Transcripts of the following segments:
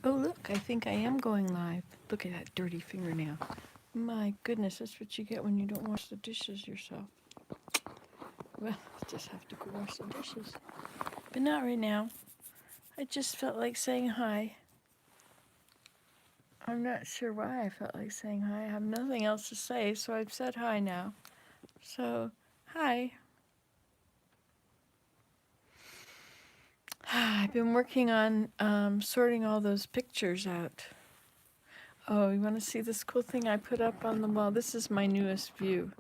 Oh, look, I think I am going live. Look at that dirty fingernail. My goodness, that's what you get when you don't wash the dishes yourself. Well, I just have to go wash the dishes. But not right now. I just felt like saying hi. I'm not sure why I felt like saying hi. I have nothing else to say, so I've said hi now. So, hi. I've been working on sorting all those pictures out. Oh, you want to see this cool thing I put up on the wall? This is my newest view.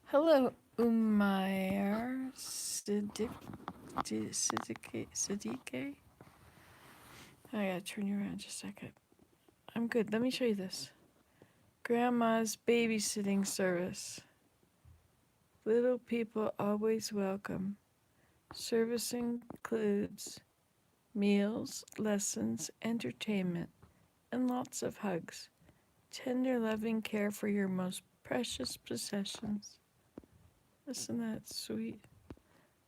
Hello, Umair Siddiqui. I gotta turn you around just a second. I'm good. Let me show you this. Grandma's babysitting service. Little people always welcome. Service includes meals, lessons, entertainment, and lots of hugs. Tender, loving care for your most precious possessions. Isn't that sweet?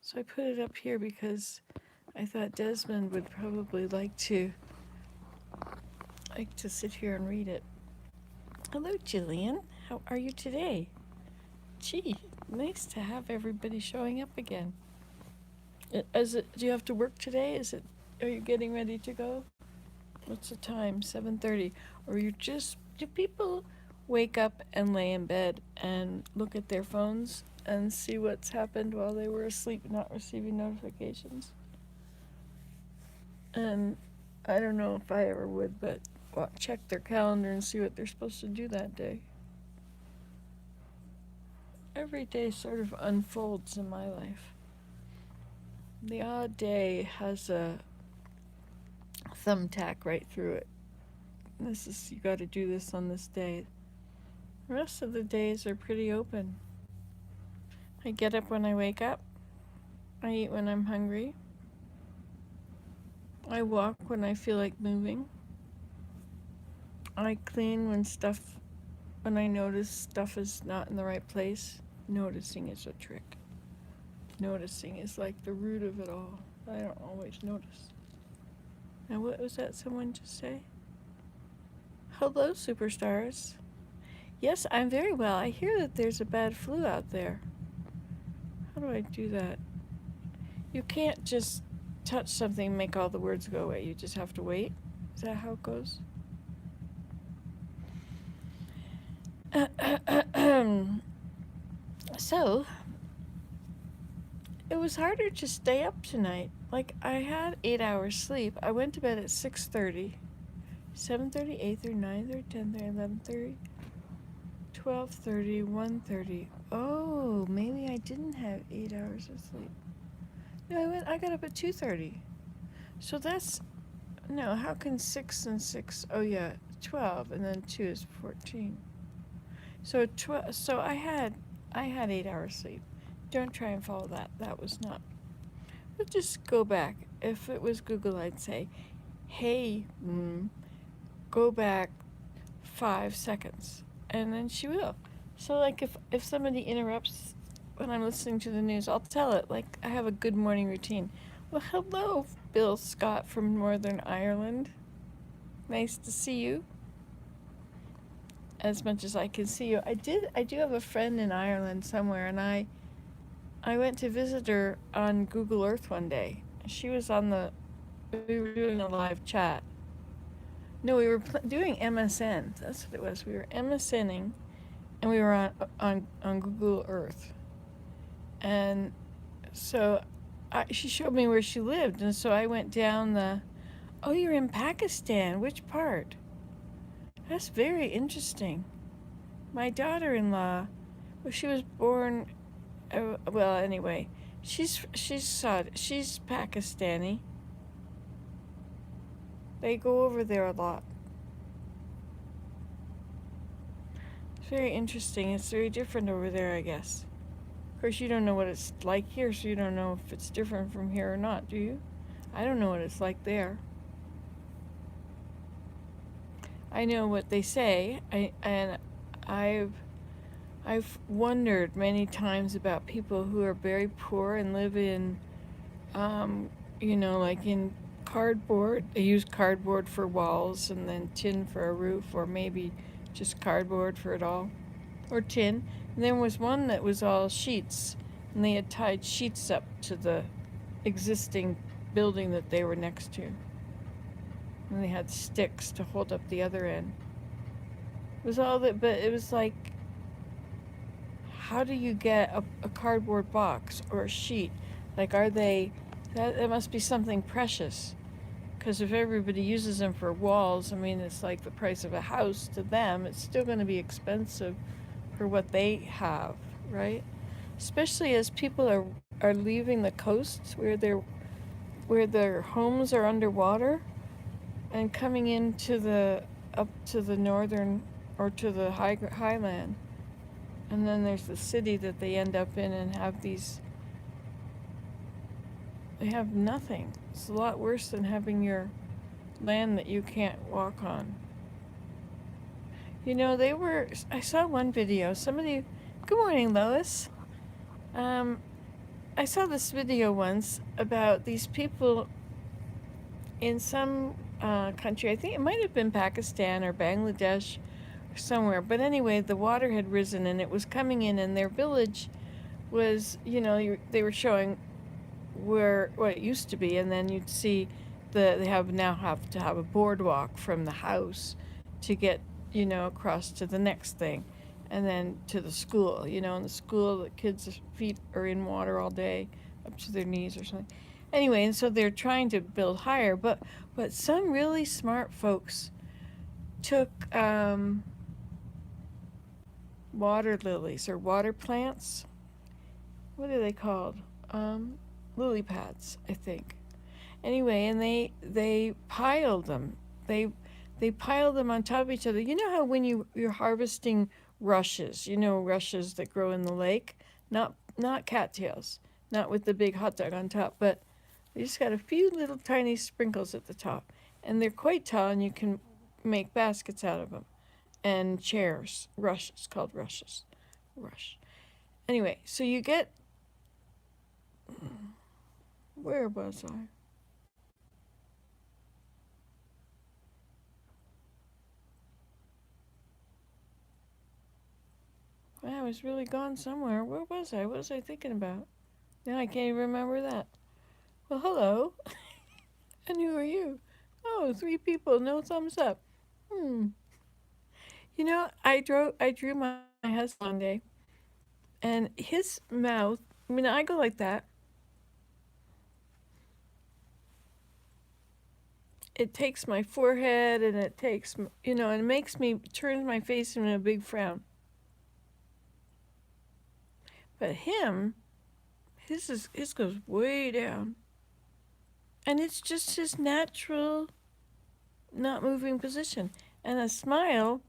So I put it up here because I thought Desmond would probably like to sit here and read it. Hello, Jillian. How are you today? Gee, nice to have everybody showing up again. Do you have to work today? Are you getting ready to go? What's the time? 7:30. Or do people wake up and lay in bed and look at their phones and see what's happened while they were asleep, not receiving notifications? And I don't know if I ever would, but check their calendar and see what they're supposed to do that day. Every day sort of unfolds in my life. The odd day has a thumbtack right through it. You got to do this on this day. The rest of the days are pretty open. I get up when I wake up. I eat when I'm hungry. I walk when I feel like moving. I clean when I notice stuff is not in the right place. Noticing is a trick. Noticing is like the root of it all. I don't always notice. Now, what was that someone just say? Hello, superstars. Yes, I'm very well. I hear that there's a bad flu out there. How do I do that? You can't just touch something and make all the words go away. You just have to wait. Is that how it goes? So, it was harder to stay up tonight. Like, I had 8 hours sleep. I went to bed at 6:30, 7:30, 8:30, 9:30, 10:30, 11:30, 12:30, 1:30. Oh, maybe I didn't have 8 hours of sleep. No, I got up at 2:30. So no, how can 6 and 6? Oh yeah, 12, and then 2 is 14. So I had 8 hours sleep. Don't try and follow that. That was not. But just go back. If it was Google, I'd say, "Hey, go back 5 seconds," and then she will. So like if somebody interrupts when I'm listening to the news, I'll tell it. Like I have a good morning routine. Well, hello, Bill Scott from Northern Ireland. Nice to see you. As much as I can see you. I do have a friend in Ireland somewhere, and I went to visit her on Google Earth one day. She was we were doing a live chat. No, we were doing MSN. That's what it was. We were MSNing, and we were on Google Earth. And so she showed me where she lived, and so I went down oh, you're in Pakistan. Which part? That's very interesting. My daughter-in-law, well, she was born, well, anyway, she's Pakistani. They go over there a lot. It's very interesting. It's very different over there, I guess. Of course, you don't know what it's like here, so you don't know if it's different from here or not, do you? I don't know what it's like there. I know what they say, and I've wondered many times about people who are very poor and live in, like in cardboard. They used cardboard for walls and then tin for a roof, or maybe just cardboard for it all, or tin. And there was one that was all sheets, and they had tied sheets up to the existing building that they were next to. And they had sticks to hold up the other end. It was all that, but it was like, how do you get a cardboard box or a sheet? Like, are they, that must be something precious. Because if everybody uses them for walls, I mean, it's like the price of a house to them. It's still going to be expensive for what they have, right? Especially as people are leaving the coasts where their homes are underwater and coming into the up to the northern or to the highland. And then there's the city that they end up in and have these, they have nothing. It's a lot worse than having your land that you can't walk on. You know, I saw one video, somebody, good morning, Lois. I saw this video once about these people in some country, I think it might have been Pakistan or Bangladesh or somewhere, but anyway, the water had risen and it was coming in, and their village was, they were showing where what it used to be, and then you'd see they have to have a boardwalk from the house to get, across to the next thing, and then to the school. In the school, the kids' feet are in water all day, up to their knees or something. Anyway, and so they're trying to build higher, but some really smart folks took water lilies or water plants. What are they called? Lily pads, I think. Anyway, and they piled them. They piled them on top of each other. You know how when you're harvesting rushes, rushes that grow in the lake, not cattails, not with the big hot dog on top, but they just got a few little tiny sprinkles at the top, and they're quite tall, and you can make baskets out of them, and chairs, rushes, called rushes, rush. Anyway, so you get, where was I? I was really gone somewhere. Where was I? What was I thinking about? Now I can't even remember that. Well, hello. And who are you? Oh, 3 people, no thumbs up. I drew my husband one day, and his mouth, I go like that. It takes my forehead, and it takes, and it makes me, turns my face into a big frown. But his goes way down. And it's just his natural, not moving position. And a smile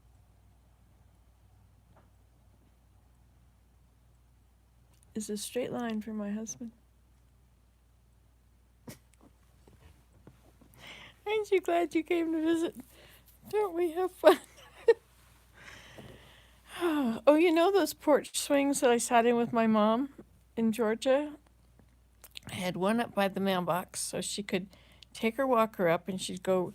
is a straight line for my husband. Aren't you glad you came to visit? Don't we have fun? Oh, those porch swings that I sat in with my mom in Georgia? I had one up by the mailbox so she could take her walker up, and she'd go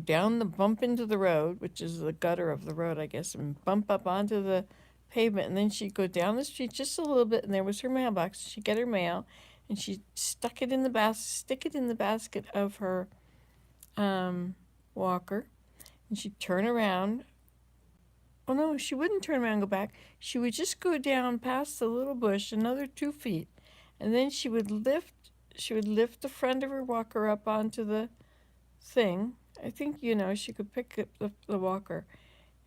down the bump into the road, which is the gutter of the road, I guess, and bump up onto the pavement, and then she'd go down the street just a little bit, and there was her mailbox. She'd get her mail, and she'd stick it in the basket of her walker, and she'd turn around. Oh no, she wouldn't turn around and go back. She would just go down past the little bush another 2 feet, and then she would lift the front of her walker up onto the thing. I think, she could pick up the walker,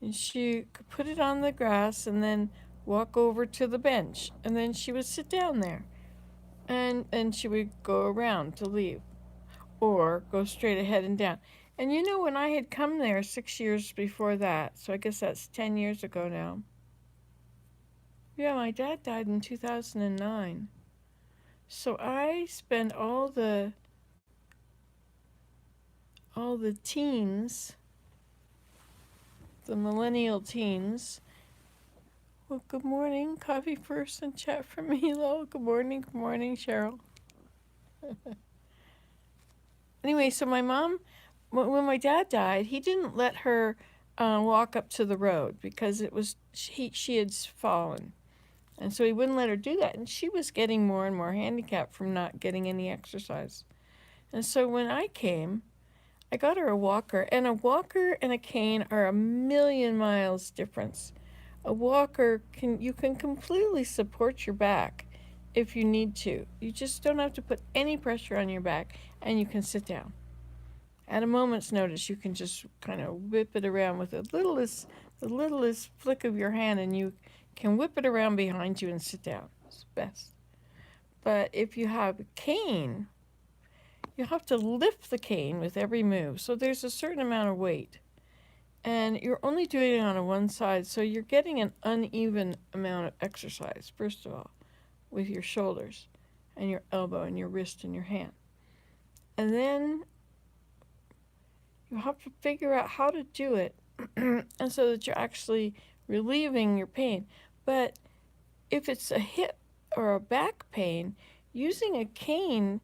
and she could put it on the grass and then walk over to the bench, and then she would sit down there, and she would go around to leave, or go straight ahead and down. And when I had come there 6 years before that, so I guess that's 10 years ago now. Yeah, my dad died in 2009. So I spent all the teens, the millennial teens. Well, good morning. Coffee first and chat from me, Lo. Good morning, Cheryl. Anyway, so my mom, when my dad died, he didn't let her walk up to the road because it was she had fallen, and so he wouldn't let her do that, and she was getting more and more handicapped from not getting any exercise. And so when I came, I got her a walker, and a walker and a cane are a million miles difference. A walker you can completely support your back if you need to. You just don't have to put any pressure on your back, and you can sit down. At a moment's notice, you can just kind of whip it around with the littlest flick of your hand, and you can whip it around behind you and sit down. It's best. But if you have a cane, you have to lift the cane with every move. So there's a certain amount of weight. And you're only doing it on one side, so you're getting an uneven amount of exercise, first of all, with your shoulders and your elbow and your wrist and your hand. And then you have to figure out how to do it and so that you're actually relieving your pain. But if it's a hip or a back pain, using a cane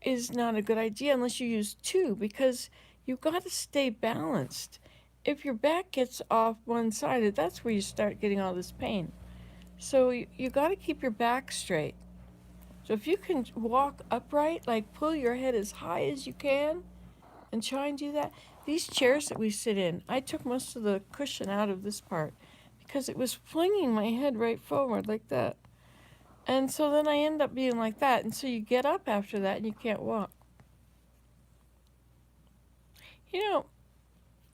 is not a good idea unless you use two, because you've got to stay balanced. If your back gets off one side, that's where you start getting all this pain. So you got to keep your back straight. So if you can walk upright, like pull your head as high as you can and try and do that. These chairs that we sit in, I took most of the cushion out of this part because it was flinging my head right forward like that. And so then I end up being like that. And so you get up after that and you can't walk. You know,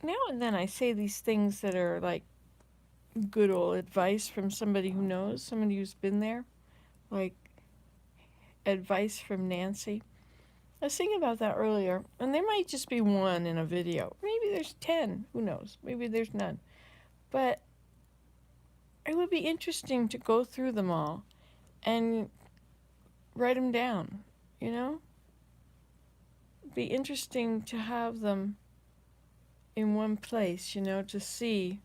now and then I say these things that are like good old advice from somebody who knows, somebody who's been there, like advice from Nancy. I was thinking about that earlier, and there might just be one in a video. Maybe there's 10, who knows? Maybe there's none. But it would be interesting to go through them all and write them down, you know? It'd be interesting to have them in one place, to see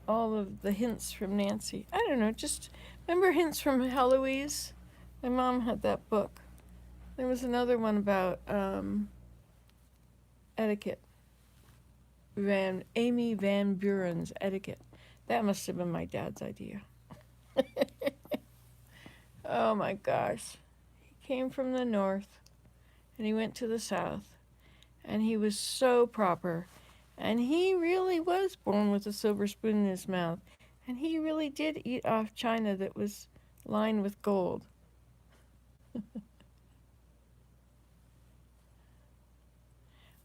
all of the hints from Nancy. I don't know, just remember Hints from Heloise? My mom had that book. There was another one about etiquette. Amy Van Buren's Etiquette. That must have been my dad's idea. Oh my gosh. He came from the north and he went to the south, and he was so proper. And he really was born with a silver spoon in his mouth. And he really did eat off china that was lined with gold.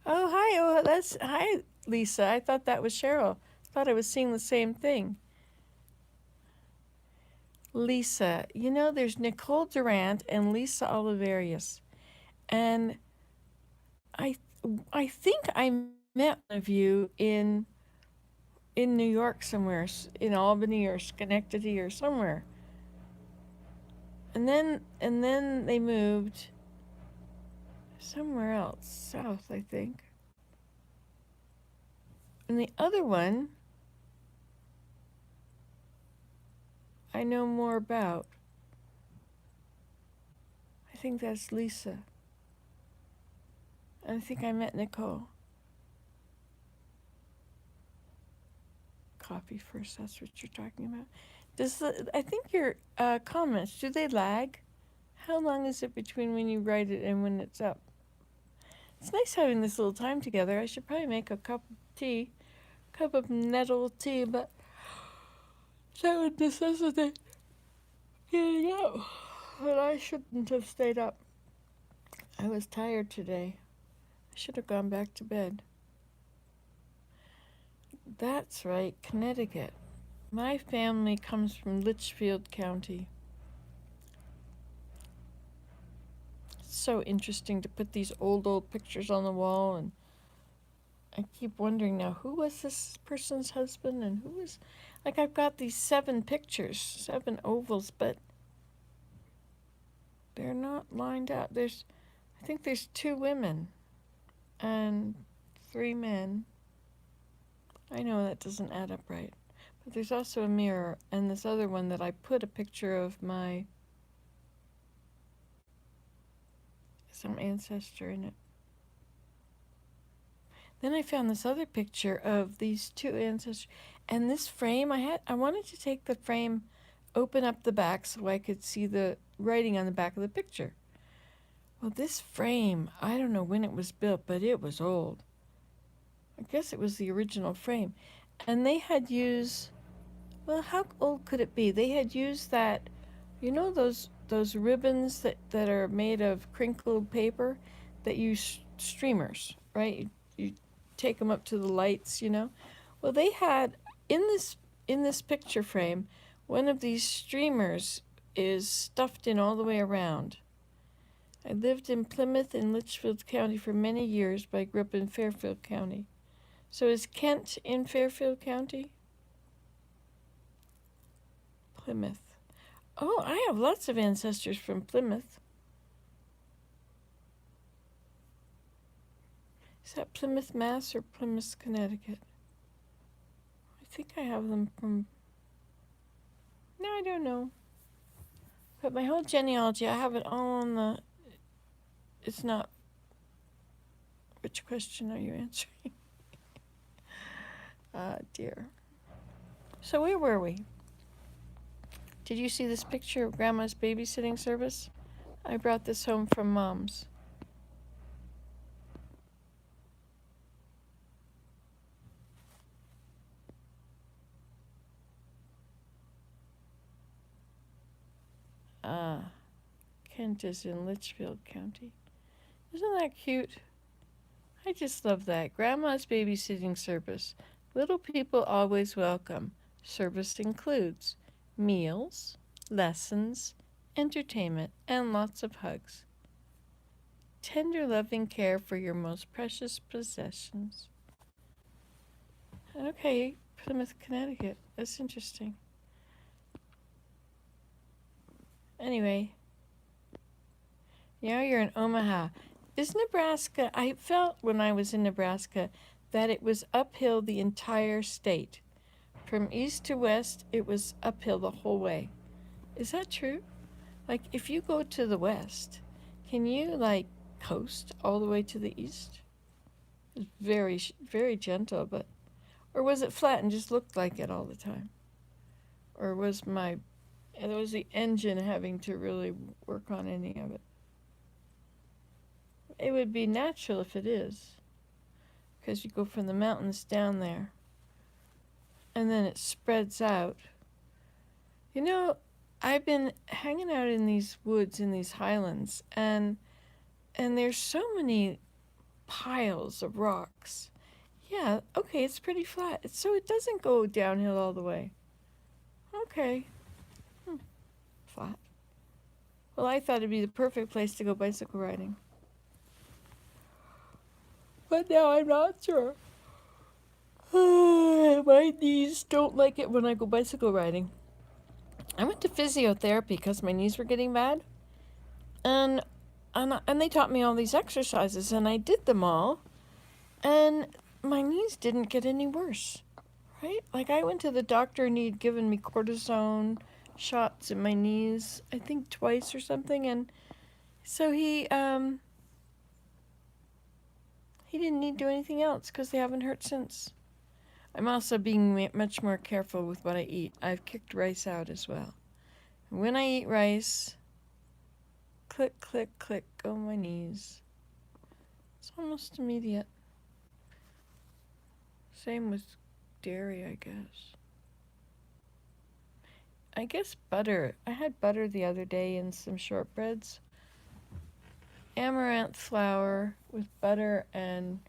Oh, hi. Oh, hi, Lisa. I thought that was Cheryl. I thought I was seeing the same thing. Lisa. There's Nicole Durant and Lisa Oliverius. And I I think I met one of you in New York somewhere, in Albany or Schenectady or somewhere. And then they moved somewhere else, south, I think. And the other one I know more about. I think that's Lisa. And I think I met Nicole. Copy first, that's what you're talking about. I think your comments, do they lag? How long is it between when you write it and when it's up? It's nice having this little time together. I should probably make a cup of nettle tea, but that would necessitate getting up. But I shouldn't have stayed up. I was tired today. I should have gone back to bed. That's right, Connecticut. My family comes from Litchfield County. It's so interesting to put these old pictures on the wall, and I keep wondering now, who was this person's husband and who was... Like, I've got these 7 pictures, 7 ovals, but they're not lined up. I think there's 2 women and 3 men. I know that doesn't add up right. But there's also a mirror, and this other one that I put a picture of my some ancestor in it. Then I found this other picture of these two ancestors. And this frame, I wanted to take the frame, open up the back so I could see the writing on the back of the picture. Well, this frame, I don't know when it was built, but it was old. I guess it was the original frame. And they had used, well, how old could it be? They had used that, you know those ribbons that are made of crinkled paper that use streamers, right? You take them up to the lights, you know? Well, they had, in this picture frame, one of these streamers is stuffed in all the way around. I lived in Plymouth in Litchfield County for many years, but I grew up in Fairfield County. So is Kent in Fairfield County? Plymouth. Oh, I have lots of ancestors from Plymouth. Is that Plymouth, Mass. Or Plymouth, Connecticut? I think I have them from... No, I don't know. But my whole genealogy, I have it all on the... It's not... Which question are you answering? Ah, dear. So where were we? Did you see this picture of Grandma's babysitting service? I brought this home from Mom's. Ah, Kent is in Litchfield County. Isn't that cute? I just love that. Grandma's babysitting service. Little people always welcome. Service includes meals, lessons, entertainment, and lots of hugs. Tender, loving care for your most precious possessions. Okay, Plymouth, Connecticut. That's interesting. Anyway, now you're in Omaha. Is Nebraska, I felt when I was in Nebraska that it was uphill the entire state. From east to west, it was uphill the whole way. Is that true? Like, if you go to the west, can you, like, coast all the way to the east? It's very, very gentle, but... Or was it flat and just looked like it all the time? Or was the engine having to really work on any of it? It would be natural if it is, because you go from the mountains down there, and then it spreads out. You know, I've been hanging out in these woods, in these highlands, and there's so many piles of rocks. Yeah, okay, it's pretty flat. So it doesn't go downhill all the way. Okay. Flat. Well, I thought it'd be the perfect place to go bicycle riding. But now I'm not sure. My knees don't like it when I go bicycle riding. I went to physiotherapy because my knees were getting bad. And they taught me all these exercises, and I did them all. And my knees didn't get any worse, right? Like, I went to the doctor and he'd given me cortisone shots in my knees, I think twice or something. And so he didn't need to do anything else because they haven't hurt since. I'm also being much more careful with what I eat. I've kicked rice out as well. And when I eat rice, click, click, click, go my knees. It's almost immediate. Same with dairy, I guess. I guess butter. I had butter the other day in some shortbreads. Amaranth flour with butter and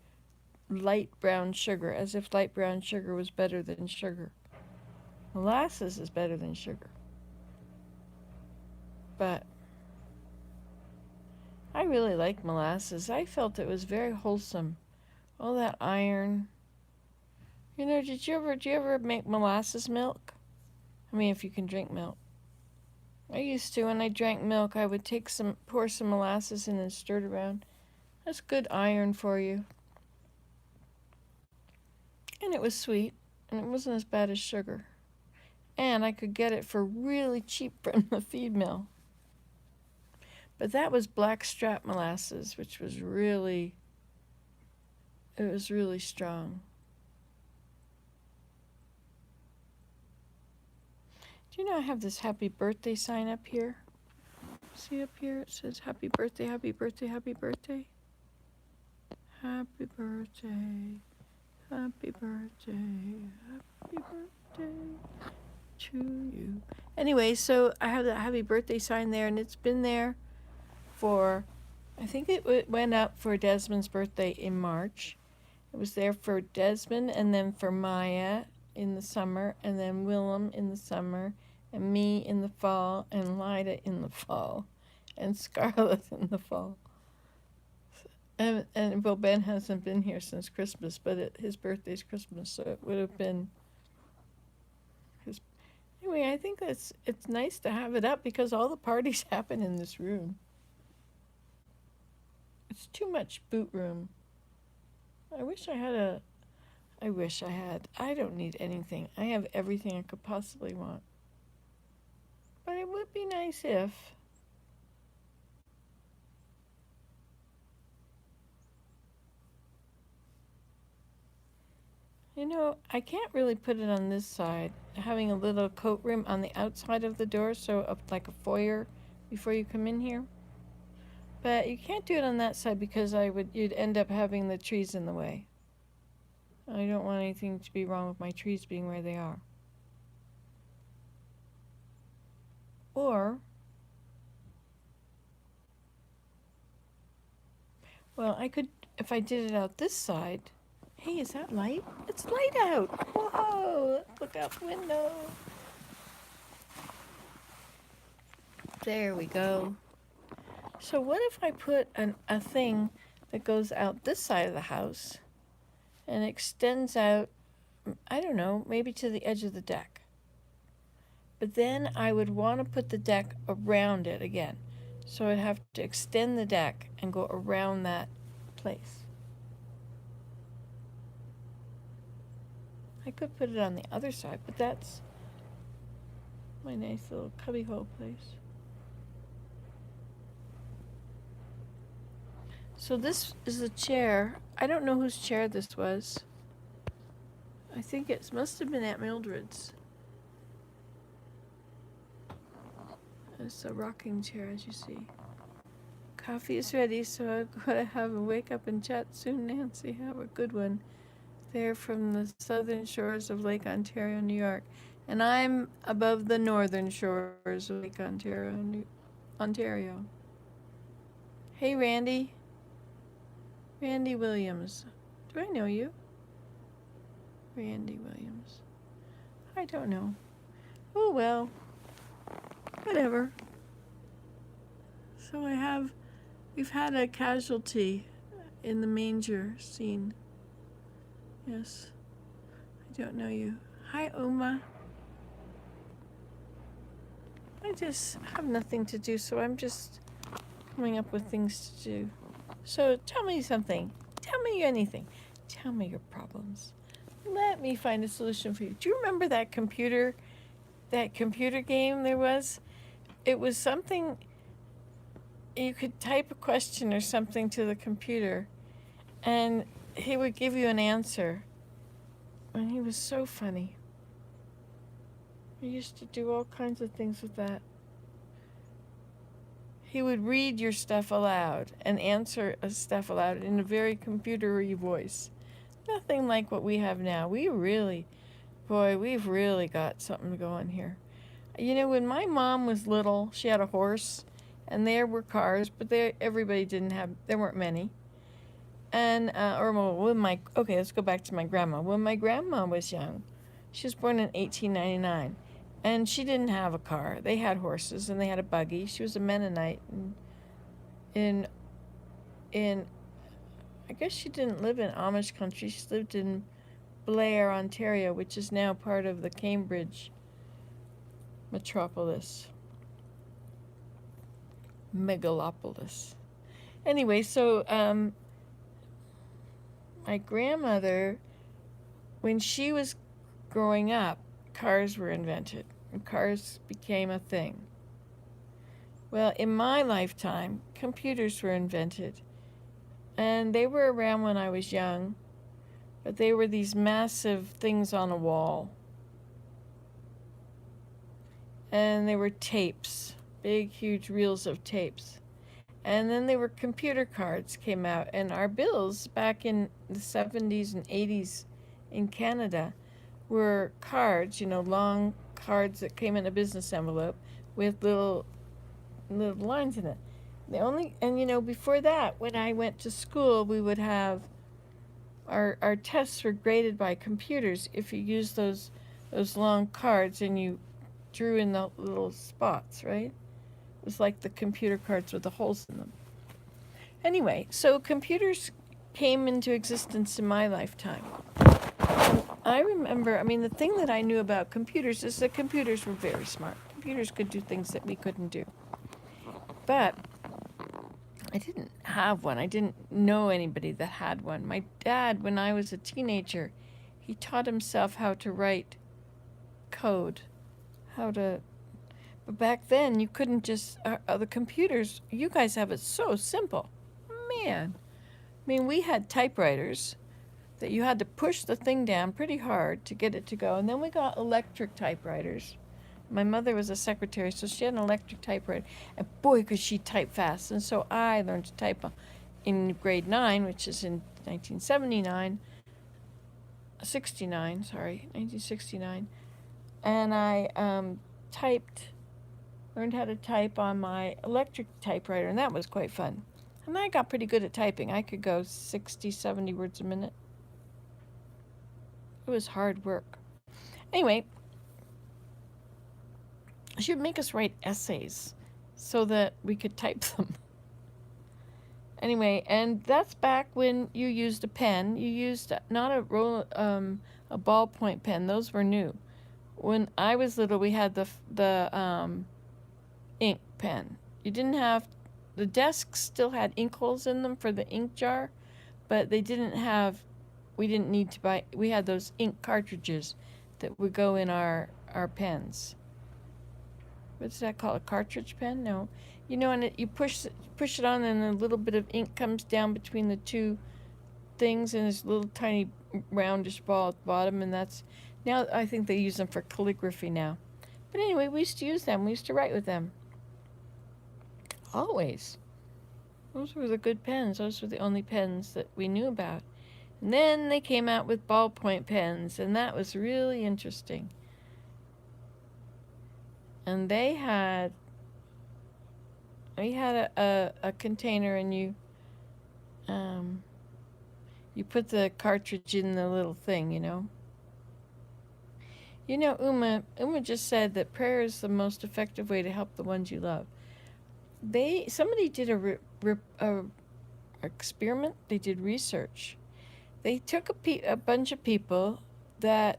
light brown sugar, as if light brown sugar was better than sugar. Molasses is better than sugar. But I really like molasses. I felt it was very wholesome. All that iron. You know, do you ever make molasses milk? I mean, if you can drink milk. I used to. When I drank milk, I would pour some molasses in and stir it around. That's good iron for you. And it was sweet, and it wasn't as bad as sugar. And I could get it for really cheap from the feed mill. But that was blackstrap molasses, which was really, it was really strong. Do you know I have this happy birthday sign up here? See up here? It says happy birthday, happy birthday, happy birthday. Happy birthday, happy birthday, happy birthday to you. Anyway, so I have that happy birthday sign there, and it's been there for, I think it went up for Desmond's birthday in March. It was there for Desmond, and then for Maya in the summer, and then Willem in the summer, and me in the fall, and Lyda in the fall, and Scarlett in the fall. And well, Ben hasn't been here since Christmas, but his birthday's Christmas, so it would have been his. Anyway, I think it's nice to have it up because all the parties happen in this room. It's too much boot room. I wish I had. I don't need anything. I have everything I could possibly want. But it would be nice if. You know, I can't really put it on this side, having a little coat rim on the outside of the door, so up like a foyer before you come in here. But you can't do it on that side because you'd end up having the trees in the way. I don't want anything to be wrong with my trees being where they are. Or, well, I could, if I did it out this side. Hey, is that light? It's light out. Whoa, look out the window. There we go. So what if I put a thing that goes out this side of the house and extends out, I don't know, maybe to the edge of the deck. But then I would want to put the deck around it again. So I'd have to extend the deck and go around that place. I could put it on the other side, but that's my nice little cubbyhole place. So this is a chair. I don't know whose chair this was. I think it must have been Aunt Mildred's. It's a rocking chair, as you see. Coffee is ready, so I'm going to have a wake up and chat soon, Nancy. Have a good one. They're from the southern shores of Lake Ontario, New York. And I'm above the northern shores of Lake Ontario. Hey, Randy. Randy Williams. Do I know you? Randy Williams. I don't know. Oh, well. Whatever. So we've had a casualty in the manger scene. Yes. I don't know you. Hi, Uma. I just have nothing to do, so I'm just coming up with things to do. So tell me something. Tell me anything. Tell me your problems. Let me find a solution for you. Do you remember that computer game there was? It was something, you could type a question or something to the computer, and he would give you an answer. And he was so funny. I used to do all kinds of things with that. He would read your stuff aloud and answer stuff aloud in a very computery voice. Nothing like what we have now. We've really got something going here. You know, when my mom was little, she had a horse, and there were cars, but there weren't many. And, okay, let's go back to my grandma. When my grandma was young, she was born in 1899, and she didn't have a car. They had horses, and they had a buggy. She was a Mennonite, and I guess she didn't live in Amish country. She lived in Blair, Ontario, which is now part of the Cambridge metropolis. Megalopolis. Anyway, so my grandmother, when she was growing up, cars were invented, and cars became a thing. Well, in my lifetime, computers were invented, and they were around when I was young, but they were these massive things on a wall, and they were tapes, big, huge reels of tapes. And then there were computer cards came out, and our bills back in the 70s and 80s in Canada were cards, long cards that came in a business envelope with little lines in it. Before that, when I went to school, we would have our tests were graded by computers if you used those long cards and you drew in the little spots, right? It was like the computer cards with the holes in them. Anyway, so computers came into existence in my lifetime. I remember, the thing that I knew about computers is that computers were very smart. Computers could do things that we couldn't do. But I didn't have one. I didn't know anybody that had one. My dad, when I was a teenager, he taught himself how to write code, but back then you couldn't just, the computers, you guys have it so simple. Man. We had typewriters that you had to push the thing down pretty hard to get it to go. And then we got electric typewriters. My mother was a secretary, so she had an electric typewriter. And boy, could she type fast. And so I learned to type in grade 9, which is in 1969. And I learned how to type on my electric typewriter, and that was quite fun. And I got pretty good at typing. I could go 60, 70 words a minute. It was hard work. Anyway, she would make us write essays so that we could type them. Anyway, and that's back when you used a pen. You used not a ballpoint pen. Those were new. When I was little, we had the ink pen. You didn't have the desks still had ink holes in them for the ink jar, but we didn't need to buy, we had those ink cartridges that would go in our pens. What's that called? A cartridge pen? No. And you push it on, and a little bit of ink comes down between the two things, and this little tiny roundish ball at the bottom, and now I think they use them for calligraphy now. But anyway, we used to use them. We used to write with them. Always. Those were the good pens. Those were the only pens that we knew about. And then they came out with ballpoint pens, and that was really interesting. And we had a container, and you put the cartridge in the little thing, Uma just said that prayer is the most effective way to help the ones you love. Somebody did a experiment. They did research. They took a bunch of people that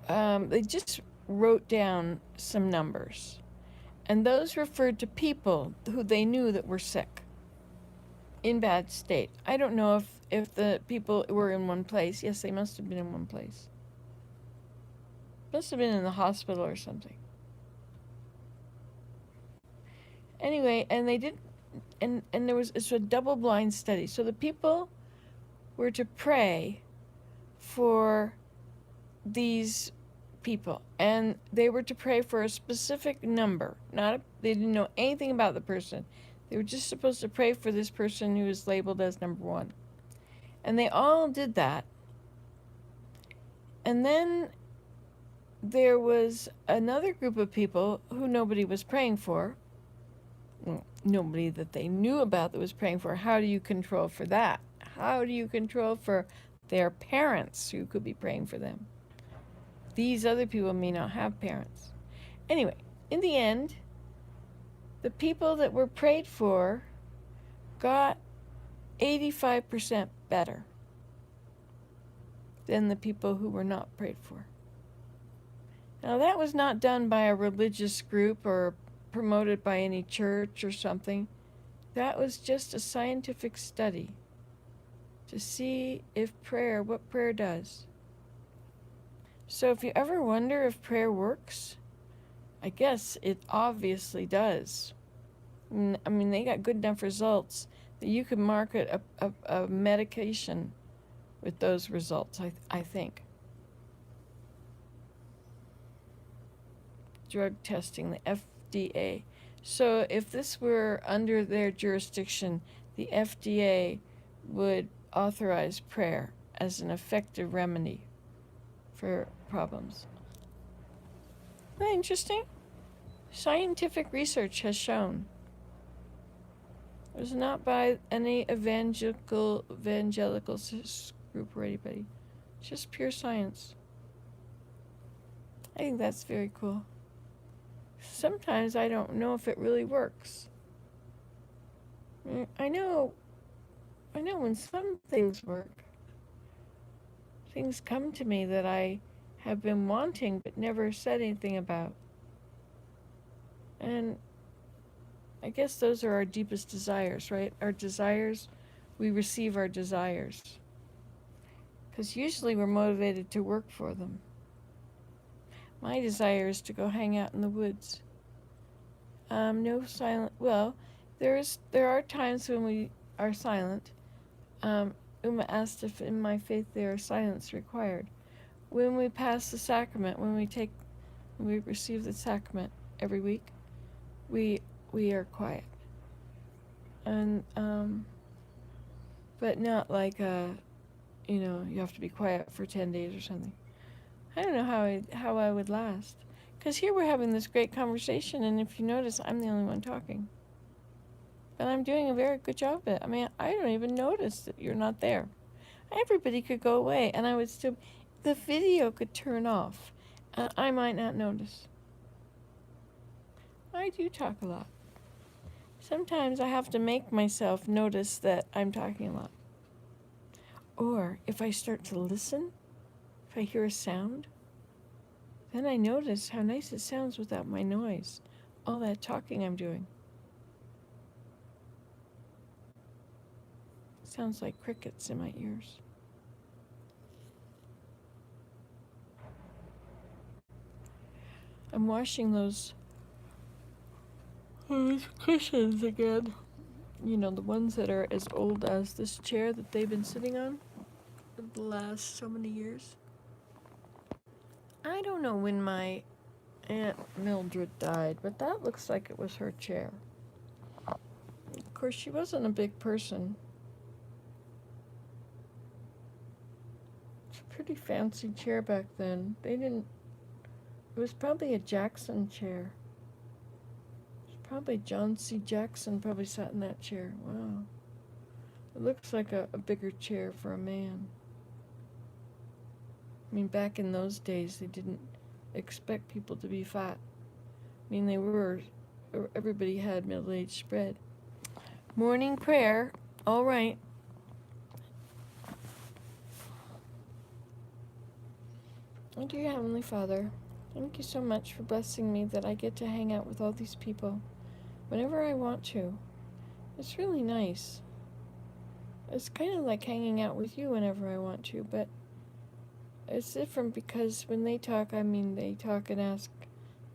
they just wrote down some numbers, and those referred to people who they knew that were sick, in bad state. I don't know if the people were in one place. Yes, they must have been in one place. Must have been in the hospital or something. Anyway, and they did, and it's a double-blind study. So the people were to pray for these people, and they were to pray for a specific number. They didn't know anything about the person. They were just supposed to pray for this person who was labeled as number 1. And they all did that. And then there was another group of people who nobody was praying for. Nobody that they knew about that was praying for. How do you control for that? How do you control for their parents who could be praying for them? These other people may not have parents. Anyway, in the end, the people that were prayed for got 85% better than the people who were not prayed for. Now, that was not done by a religious group or promoted by any church or something. That was just a scientific study to see what prayer does. So if you ever wonder if prayer works, I guess it obviously does. I mean, they got good enough results that you could market a medication with those results, I think. Drug testing, the FDA. So if this were under their jurisdiction, the FDA would authorize prayer as an effective remedy for problems. Isn't that interesting? Scientific research has shown it was not by any evangelical group or anybody. It's just pure science. I think that's very cool. Sometimes I don't know if it really works. I know when some things work. Things come to me that I have been wanting but never said anything about. And I guess those are our deepest desires, right? Our desires, we receive our desires. Because usually we're motivated to work for them. My desire is to go hang out in the woods. No silent. Well, there are times when we are silent. Uma asked if in my faith there is silence required. When we pass the sacrament, when we receive the sacrament every week, we are quiet. And but not like you have to be quiet for 10 days or something. I don't know how I would last. Because here we're having this great conversation, and if you notice, I'm the only one talking. And I'm doing a very good job of it. I mean, I don't even notice that you're not there. Everybody could go away, and I would still, the video could turn off, and I might not notice. I do talk a lot. Sometimes I have to make myself notice that I'm talking a lot. Or if I start to listen, if I hear a sound, then I notice how nice it sounds without my noise, all that talking I'm doing. Sounds like crickets in my ears. I'm washing those cushions again. You know, the ones that are as old as this chair that they've been sitting on for the last so many years. I don't know when my Aunt Mildred died, but that looks like it was her chair. Of course, she wasn't a big person. It's a pretty fancy chair back then. It was probably a Jackson chair. Probably John C. Jackson probably sat in that chair. Wow. It looks like a bigger chair for a man. I mean, back in those days, they didn't expect people to be fat. I mean, everybody had middle-aged spread. Morning prayer. All right. Oh, dear Heavenly Father, thank you so much for blessing me that I get to hang out with all these people whenever I want to. It's really nice. It's kind of like hanging out with you whenever I want to, but it's different because when they talk, they talk and ask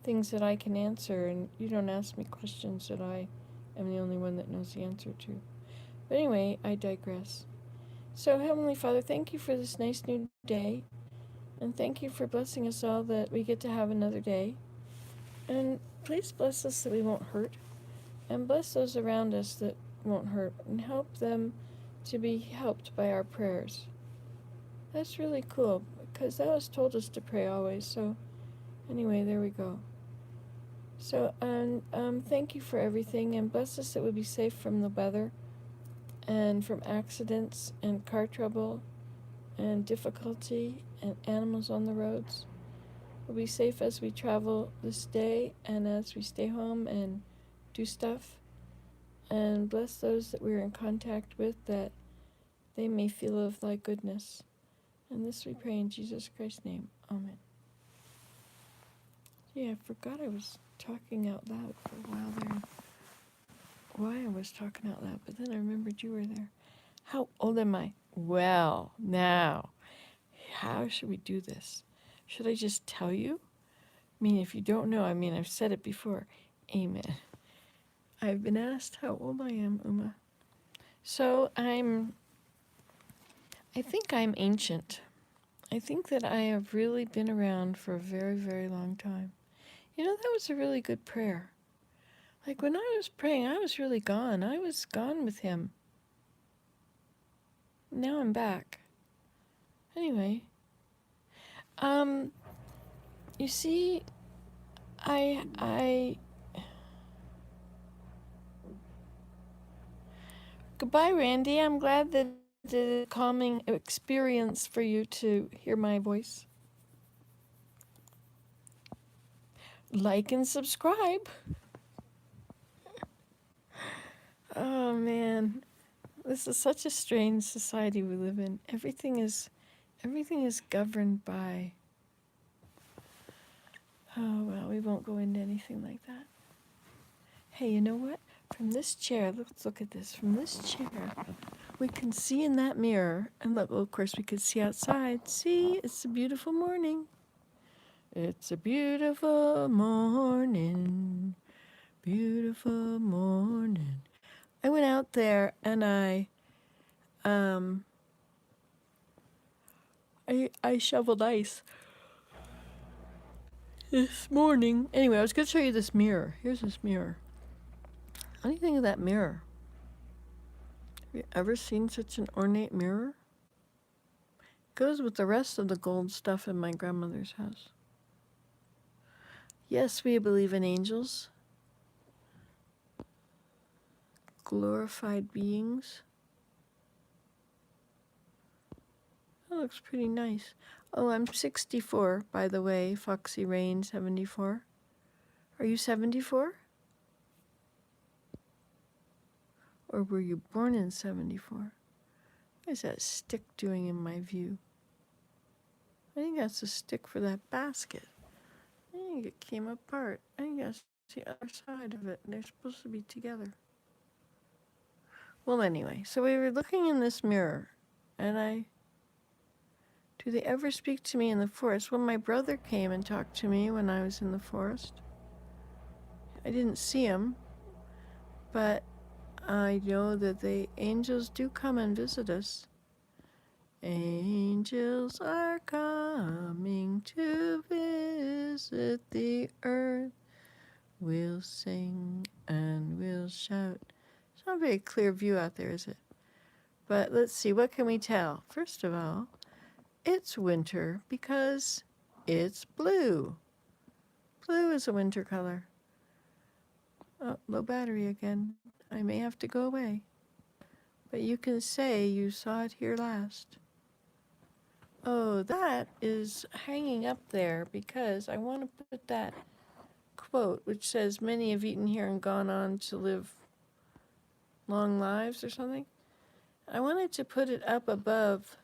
things that I can answer, and you don't ask me questions that I am the only one that knows the answer to. But anyway, I digress. So, Heavenly Father, thank you for this nice new day, and thank you for blessing us all that we get to have another day. And please bless us that we won't hurt, and bless those around us that won't hurt, and help them to be helped by our prayers. That's really cool, because that was told us to pray always. So anyway, there we go. So thank you for everything, and bless us that we'll be safe from the weather and from accidents and car trouble and difficulty and animals on the roads. We'll be safe as we travel this day and as we stay home and do stuff. And bless those that we're in contact with, that they may feel of thy goodness. And this we pray in Jesus Christ's name. Amen. Yeah, I forgot I was talking out loud for a while there. Why I was talking out loud, but then I remembered you were there. How old am I? Well, now, how should we do this? Should I just tell you? mean, if you don't know, I mean, I've said it before. Amen. I've been asked how old I am, Uma. So I think I'm ancient. I think that I have really been around for a very, very long time. You know, that was a really good prayer. Like when I was praying, I was really gone. I was gone with him. Now I'm back. Anyway, you see, I goodbye, Randy. I'm glad that it's a calming experience for you to hear my voice. Like and subscribe. Oh man, this is such a strange society we live in. Everything is governed by. Oh well, we won't go into anything like that. Hey, you know what? From this chair, let's look at this. From this chair, we can see in that mirror, and look, well, of course, we can see outside. See, it's a beautiful morning. It's a beautiful morning, beautiful morning. I went out there and I shoveled ice this morning. Anyway, I was going to show you this mirror. Here's this mirror. What do you think of that mirror? Have you ever seen such an ornate mirror? It goes with the rest of the gold stuff in my grandmother's house. Yes, we believe in angels, glorified beings. That looks pretty nice. Oh, I'm 64, by the way, Foxy Rain 74. Are you 74? Or were you born in 74? What is that stick doing in my view? I think that's a stick for that basket. I think it came apart. I think that's the other side of it. They're supposed to be together. Well, anyway, so we were looking in this mirror, and do they ever speak to me in the forest? Well, my brother came and talked to me when I was in the forest. I didn't see him, but I know that the angels do come and visit us. Angels are coming to visit the earth. We'll sing and we'll shout. It's not a very clear view out there, is it? But let's see, what can we tell? First of all, it's winter because it's blue. Blue is a winter color. Oh, low battery again. I may have to go away. But you can say you saw it here last. Oh, that is hanging up there because I want to put that quote, which says, many have eaten here and gone on to live long lives or something. I wanted to put it up above.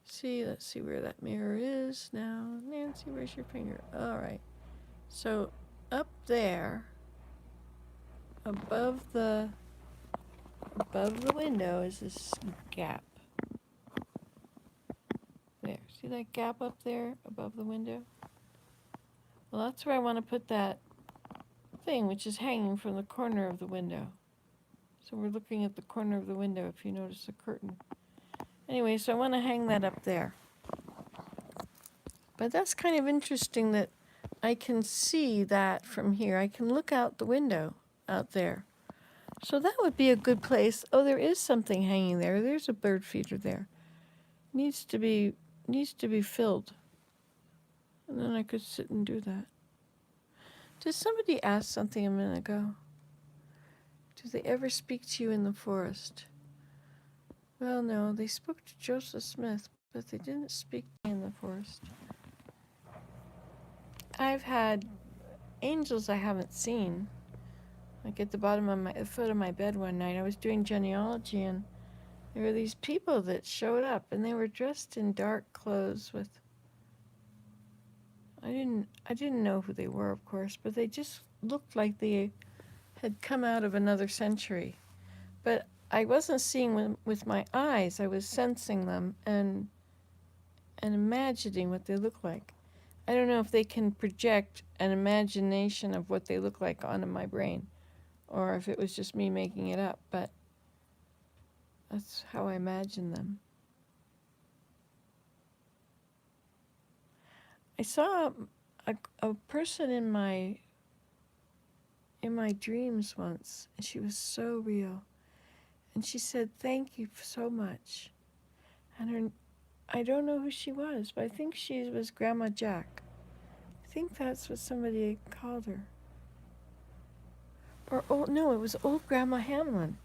See, let's see where that mirror is now. Nancy, where's your finger? All right. So up there, above the window is this gap. There, see that gap up there above the window? Well, that's where I want to put that thing, which is hanging from the corner of the window. So we're looking at the corner of the window, if you notice the curtain. Anyway, so I want to hang that up there. But that's kind of interesting that I can see that from here. I can look out the window out there. So that would be a good place. Oh, there is something hanging there. There's a bird feeder there. Needs to be filled. And then I could sit and do that. Did somebody ask something a minute ago? Do they ever speak to you in the forest? Well, no, they spoke to Joseph Smith, but they didn't speak to me in the forest. I've had angels I haven't seen. Like at the bottom of the foot of my bed one night, I was doing genealogy, and there were these people that showed up, and they were dressed in dark clothes with. I didn't know who they were, of course, but they just looked like they had come out of another century. But I wasn't seeing them with my eyes. I was sensing them and imagining what they looked like. I don't know if they can project an imagination of what they look like onto my brain, or if it was just me making it up, but that's how I imagine them. I saw a person in my dreams once, and she was so real. And she said, "Thank you so much." And I don't know who she was, but I think she was Grandma Jack. I think that's what somebody called her. Or, oh, no, it was old Grandma Hamlin.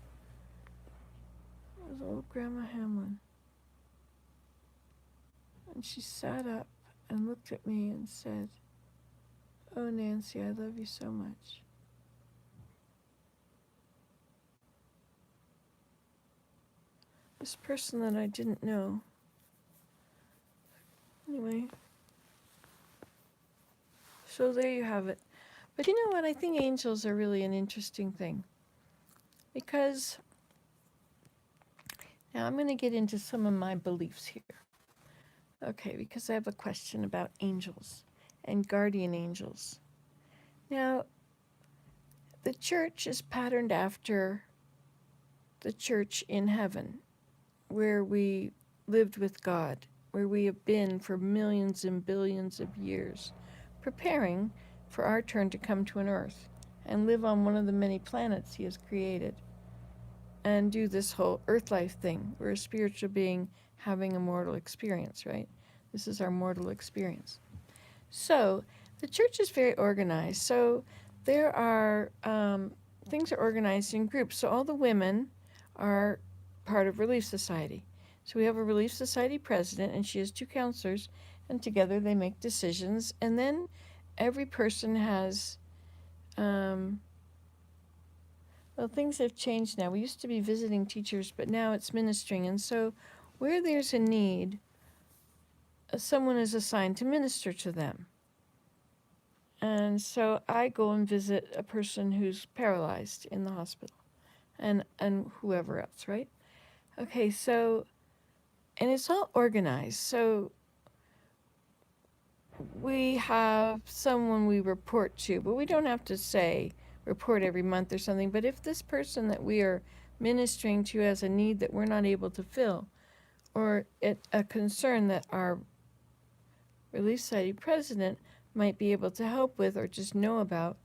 It was old Grandma Hamlin. And she sat up and looked at me and said, "Oh, Nancy, I love you so much." This person that I didn't know. Anyway, so there you have it. But you know what? I think angels are really an interesting thing. Because now I'm going to get into some of my beliefs here. Okay, because I have a question about angels and guardian angels. Now, the church is patterned after the church in heaven, where we lived with God, where we have been for millions and billions of years, preparing for our turn to come to an earth and live on one of the many planets He has created and do this whole earth life thing. We're a spiritual being having a mortal experience, right? This is our mortal experience. So the church is very organized. So there are things are organized in groups. So all the women are part of Relief Society. So we have a Relief Society president, and she has two counselors, and together they make decisions. And then every person has, well, things have changed now. We used to be visiting teachers, but now it's ministering. And so where there's a need, someone is assigned to minister to them. And so I go and visit a person who's paralyzed in the hospital and whoever else, right? Okay, so, and it's all organized. So we have someone we report to, but we don't have to say report every month or something. But if this person that we are ministering to has a need that we're not able to fill, or a concern that our Relief Society president might be able to help with or just know about,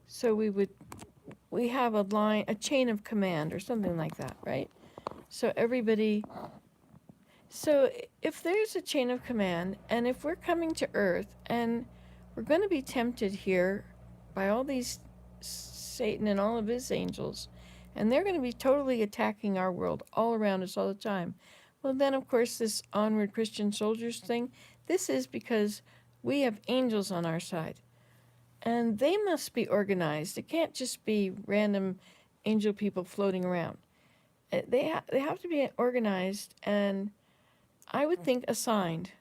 so we have a chain of command or something like that, right? So so if there's a chain of command, and if we're coming to Earth and we're going to be tempted here by all these Satan and all of his angels, and they're going to be totally attacking our world all around us all the time. Well, then, of course, this onward Christian soldiers thing, this is because we have angels on our side. And they must be organized. It can't just be random angel people floating around. They have to be organized, and I would think assigned.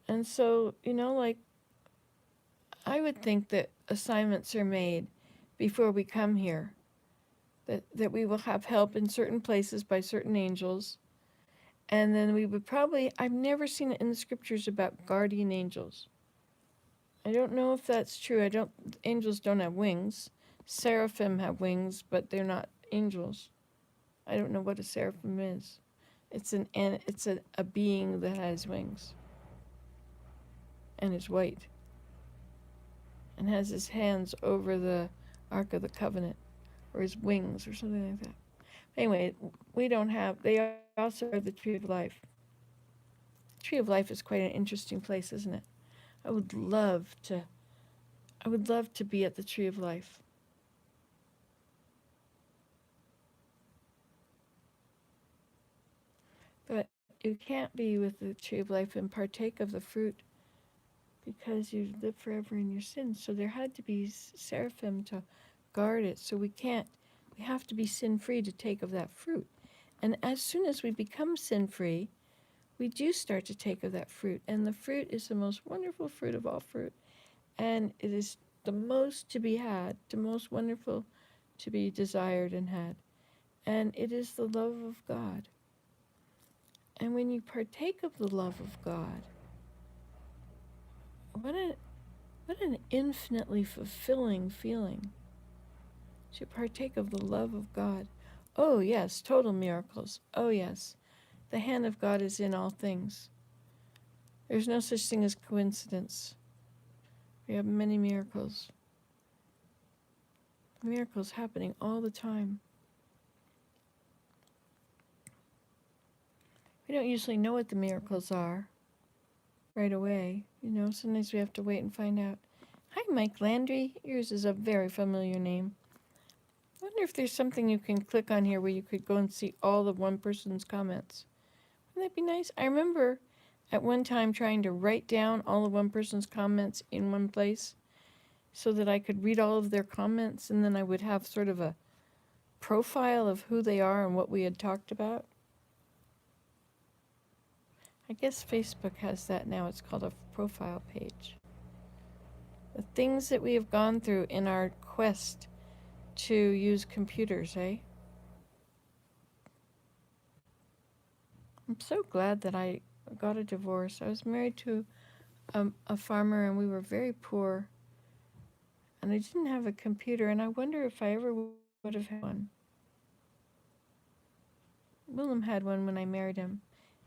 And so, like, I would think that assignments are made before we come here, that we will have help in certain places by certain angels. And then we would probably, I've never seen it in the scriptures about guardian angels. I don't know if that's true. Angels don't have wings. Seraphim have wings, but they're not angels. I don't know what a seraphim is. It's a being that has wings and is white and has his hands over the Ark of the Covenant, or his wings or something like that. Anyway, they also are the Tree of Life. The Tree of Life is quite an interesting place, isn't it? I would love to be at the Tree of Life. But you can't be with the Tree of Life and partake of the fruit because you live forever in your sins. So there had to be seraphim to guard it. So we have to be sin-free to take of that fruit. And as soon as we become sin-free, we do start to take of that fruit. And the fruit is the most wonderful fruit of all fruit. And it is the most to be had, the most wonderful to be desired and had. And it is the love of God. And when you partake of the love of God, what an infinitely fulfilling feeling to partake of the love of God. Oh, yes, total miracles. Oh, yes. The hand of God is in all things. There's no such thing as coincidence. We have many miracles. Miracles happening all the time. We don't usually know what the miracles are right away. Sometimes we have to wait and find out. Hi, Mike Landry. Yours is a very familiar name. I wonder if there's something you can click on here where you could go and see all of one person's comments. Wouldn't that be nice? I remember at one time trying to write down all of one person's comments in one place so that I could read all of their comments, and then I would have sort of a profile of who they are and what we had talked about. I guess Facebook has that now. It's called a profile page. The things that we have gone through in our quest to use computers, eh? I'm so glad that I got a divorce. I was married to a farmer, and we were very poor, and I didn't have a computer, and I wonder if I ever would have had one. Willem had one when I married him.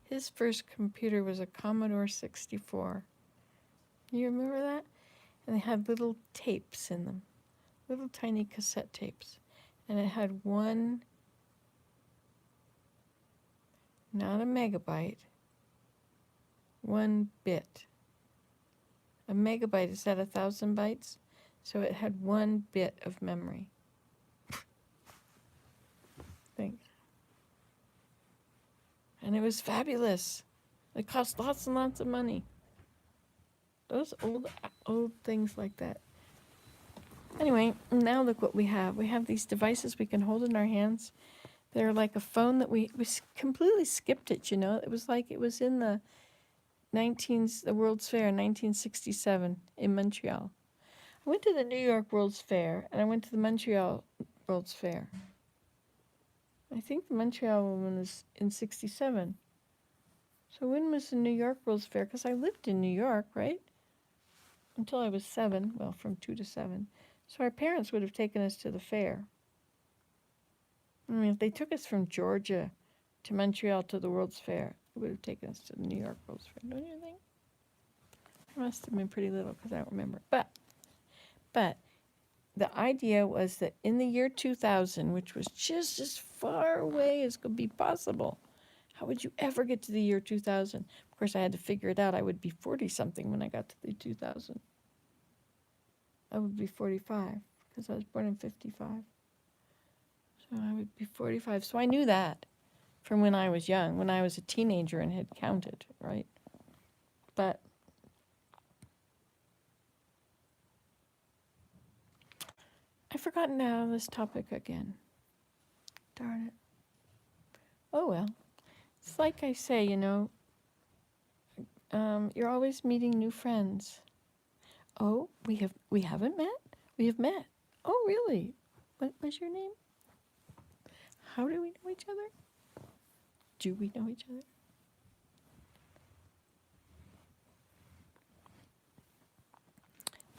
His first computer was a Commodore 64. You remember that? And they had little tapes in them, little tiny cassette tapes. And it had one, not a megabyte, 1 bit. A megabyte is that 1,000 bytes? So it had 1 bit of memory. Think. And it was fabulous. It cost lots and lots of money. Those old things like that. Anyway, now look what we have. We have these devices we can hold in our hands. They're like a phone that we completely skipped it, It was like it was in the World's Fair in 1967 in Montreal. I went to the New York World's Fair, and I went to the Montreal World's Fair. I think the Montreal one was in 67. So when was the New York World's Fair? Because I lived in New York, right? Until I was 7, well, from 2 to 7. So our parents would have taken us to the fair. I mean, if they took us from Georgia to Montreal to the World's Fair, it would have taken us to the New York World's Fair, don't you think? I must have been pretty little because I don't remember. But the idea was that in the year 2000, which was just as far away as could be possible, how would you ever get to the year 2000? Of course, I had to figure it out. I would be 40-something when I got to the 2000. I would be 45 because I was born in 55. So I would be 45. So I knew that from when I was young, when I was a teenager and had counted, right? But I've forgotten now this topic again. Darn it. Oh well. It's like I say, you're always meeting new friends. Oh, we haven't met? We have met. Oh, really? What was your name? How do we know each other? Do we know each other?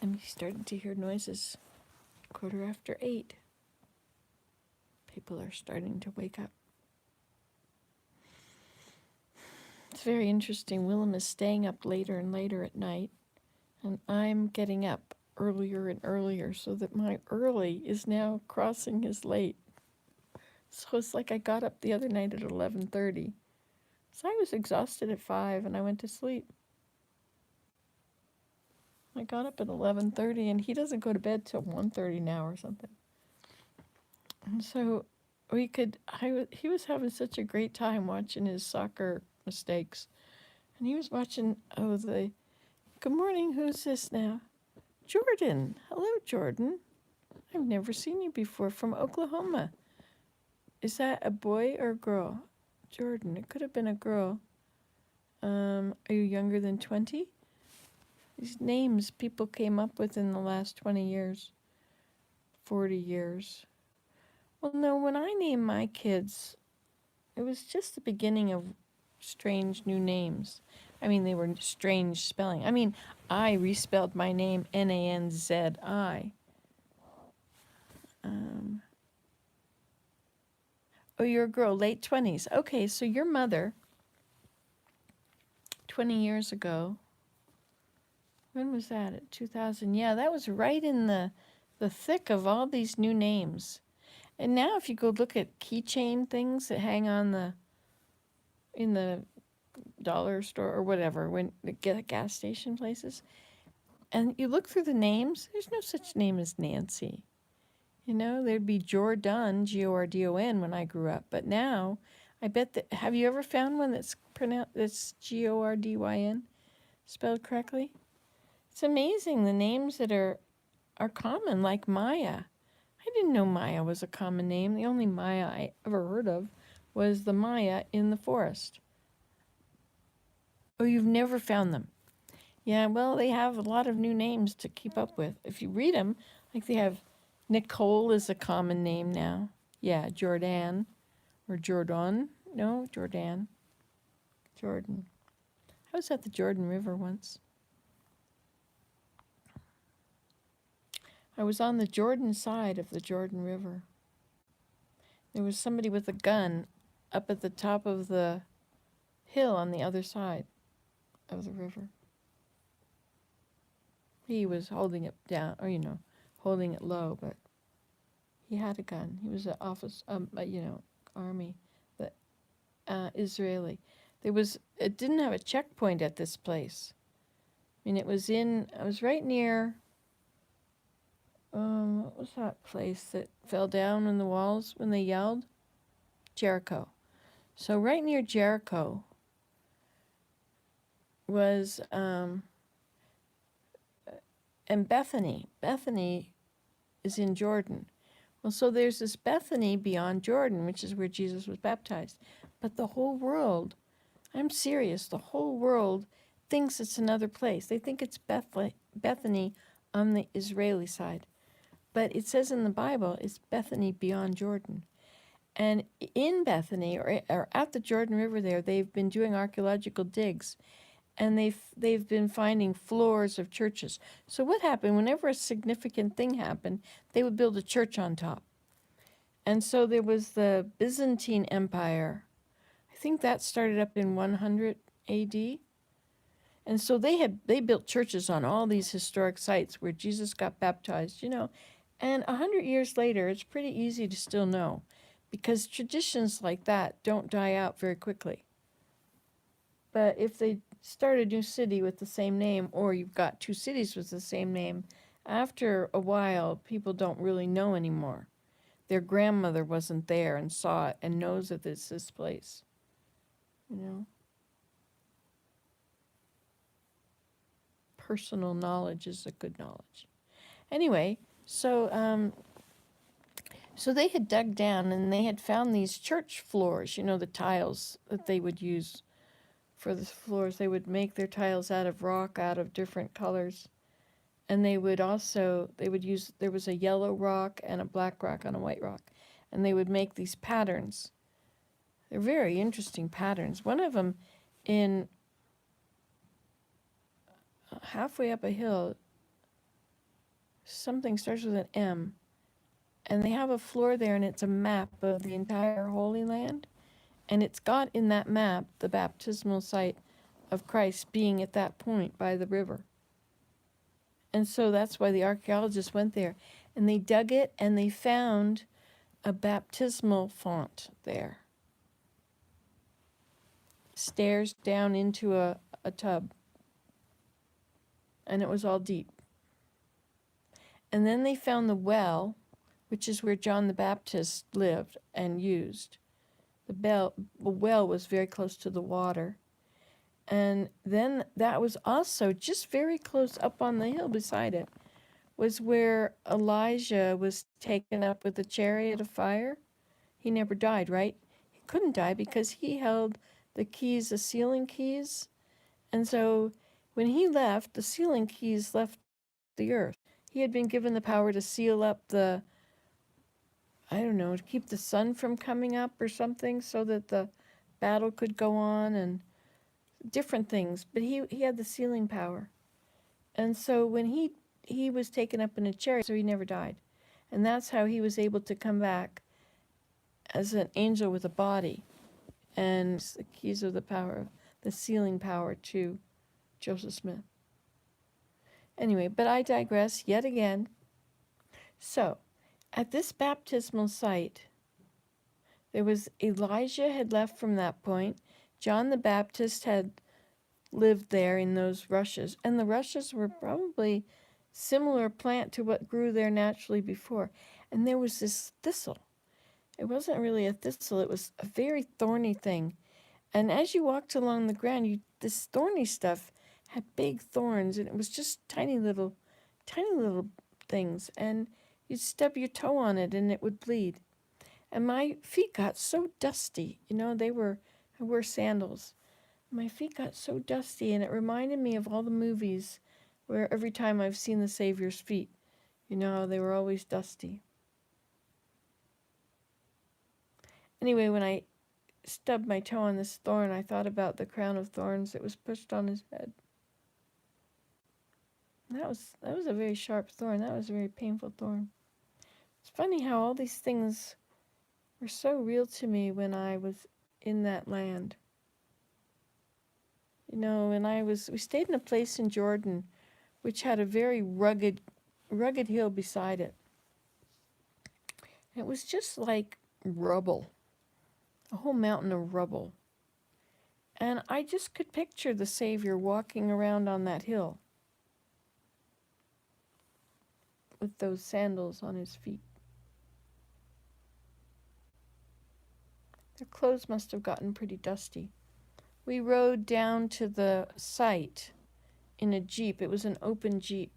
I'm starting to hear noises. 8:15. People are starting to wake up. It's very interesting. Willem is staying up later and later at night, and I'm getting up earlier and earlier so that my early is now crossing his late. So it's like I got up the other night at 11:30. So I was exhausted at 5 and I went to sleep. I got up at 11:30 and he doesn't go to bed till 1:30 now or something. And so he was having such a great time watching his soccer mistakes. And he was watching, good morning, who's this now? Jordan. Hello, Jordan. I've never seen you before, from Oklahoma. Is that a boy or a girl? Jordan, it could have been a girl. Are you younger than 20? These names people came up with in the last 20 years, 40 years. Well, no, when I named my kids, it was just the beginning of strange new names. I mean, they were strange spelling. I mean, I respelled my name Nanzi. Um, oh, you're a girl, late 20s. Okay, so your mother, 20 years ago, when was that? At 2000? Yeah, that was right in the thick of all these new names. And now if you go look at keychain things that hang on the in the dollar store or whatever, when the gas station places, and you look through the names, there's no such name as Nancy. You know, there'd be Jordan, Gordon, when I grew up. But now, I bet that, have you ever found one that's pronounced, that's Gordyn, spelled correctly? It's amazing the names that are common, like Maya. I didn't know Maya was a common name. The only Maya I ever heard of was the Maya in the forest. Oh, you've never found them? Yeah, well, they have a lot of new names to keep up with. If you read them, like they have Nicole is a common name now. Yeah, Jordan or Jordan. No, Jordan. Jordan. I was at the Jordan River once. I was on the Jordan side of the Jordan River. There was somebody with a gun up at the top of the hill on the other side of the river. He was holding it down, or holding it low, but he had a gun. He was an army, the Israeli. It didn't have a checkpoint at this place. I mean, I was right near, what was that place that fell down in the walls when they yelled? Jericho. So right near Jericho was, and Bethany. Bethany is in Jordan. Well, so there's this Bethany beyond Jordan, which is where Jesus was baptized. But the whole world, I'm serious, the whole world thinks it's another place. They think it's Bethany on the Israeli side. But it says in the Bible, it's Bethany beyond Jordan. And in Bethany, or at the Jordan River there, they've been doing archaeological digs. And they've been finding floors of churches. So what happened, whenever a significant thing happened, they would build a church on top. And so there was the Byzantine Empire. I think that started up in 100 AD. And so they built churches on all these historic sites where Jesus got baptized, And 100 years later, it's pretty easy to still know, because traditions like that don't die out very quickly. But if they start a new city with the same name, or you've got two cities with the same name, after a while, people don't really know anymore. Their grandmother wasn't there and saw it and knows that it's this place, Personal knowledge is a good knowledge. Anyway, so they had dug down and they had found these church floors, the tiles that they would use for the floors. They would make their tiles out of rock, out of different colors. And there was a yellow rock and a black rock and a white rock. And they would make these patterns. They're very interesting patterns. One of them, in halfway up a hill, something starts with an M. And they have a floor there, and it's a map of the entire Holy Land. And it's got in that map the baptismal site of Christ being at that point by the river. And so that's why the archaeologists went there. And they dug it, and they found a baptismal font there. Stairs down into a tub. And it was all deep. And then they found the well, which is where John the Baptist lived and used. The well was very close to the water. And then that was also just very close up on the hill beside it, was where Elijah was taken up with a chariot of fire. He never died, right? He couldn't die because he held the keys, the sealing keys. And so when he left, the sealing keys left the earth. He had been given the power to seal up to keep the sun from coming up or something so that the battle could go on. And different things, but he had the sealing power. And so when he was taken up in a chariot, so he never died. And that's how he was able to come back as an angel with a body. And the keys of the power, the sealing power to Joseph Smith. Anyway, but I digress yet again. So, at this baptismal site, there was Elijah had left from that point. John the Baptist had lived there in those rushes, and the rushes were probably similar plant to what grew there naturally before. And there was this thistle. It wasn't really a thistle, it was a very thorny thing. And as you walked along the ground, this thorny stuff had big thorns, and it was just tiny little things. And you'd stub your toe on it, and it would bleed. And my feet got so dusty. I wore sandals. My feet got so dusty, and it reminded me of all the movies where every time I've seen the Savior's feet, they were always dusty. Anyway, when I stubbed my toe on this thorn, I thought about the crown of thorns that was pushed on his head. That was a very sharp thorn. That was a very painful thorn. It's funny how all these things were so real to me when I was in that land. We stayed in a place in Jordan which had a very rugged hill beside it. And it was just like rubble, a whole mountain of rubble. And I just could picture the Savior walking around on that hill with those sandals on his feet. Their clothes must have gotten pretty dusty. We rode down to the site in a Jeep. It was an open Jeep.